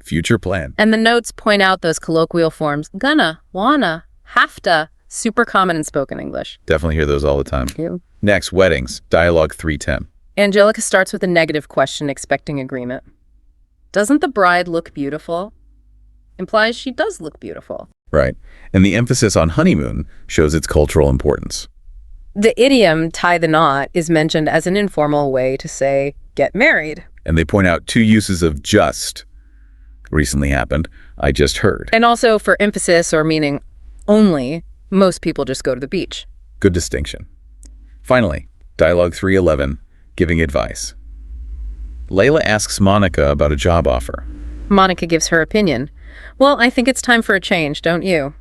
Future plan. And the notes point out those colloquial forms. Gonna, wanna, have to. Super common in spoken English. Definitely hear those all the time. Thank you. Next, weddings. Dialogue 3-10. Angelica starts with a negative question, expecting agreement. Doesn't the bride look beautiful? Implies she does look beautiful. Right. And the emphasis on honeymoon shows its cultural importance. The idiom tie the knot is mentioned as an informal way to say get married. And they point out 2 uses of just. Recently happened. I just heard. And also for emphasis or meaning only, most people just go to the beach. Good distinction. Finally, Dialogue 311, giving advice. Layla asks Monica about a job offer. Monica gives her opinion. Well, I think it's time for a change, don't you?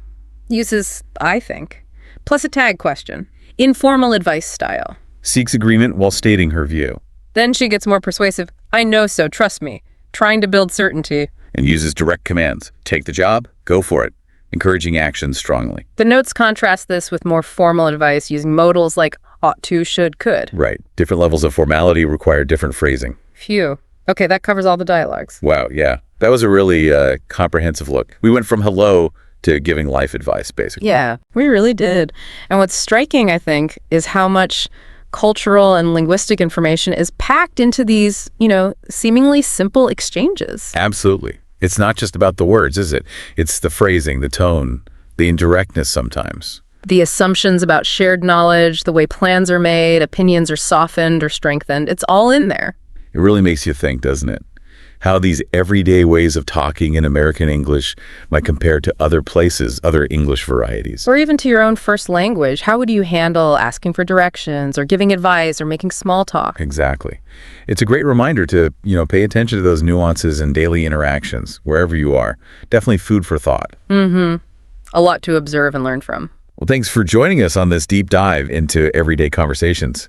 Uses I think. Plus a tag question. Informal advice style. Seeks agreement while stating her view. Then she gets more persuasive. I know so, trust me. Trying to build certainty. And uses direct commands. Take the job, go for it. Encouraging action strongly. The notes contrast this with more formal advice using modals like ought to, should, could. Right. Different levels of formality require different phrasing. Phew. Okay, that covers all the dialogues. Wow, yeah. That was a really comprehensive look. We went from hello to giving life advice, basically. Yeah, we really did. And what's striking, I think, is how much cultural and linguistic information is packed into these, seemingly simple exchanges. Absolutely. It's not just about the words, is it? It's the phrasing, the tone, the indirectness sometimes. The assumptions about shared knowledge, the way plans are made, opinions are softened or strengthened, it's all in there. It really makes you think, doesn't it? How these everyday ways of talking in American English might compare to other places, other English varieties. Or even to your own first language. How would you handle asking for directions or giving advice or making small talk? Exactly. It's a great reminder to, pay attention to those nuances in daily interactions, wherever you are. Definitely food for thought. A lot to observe and learn from. Well, thanks for joining us on this deep dive into everyday conversations.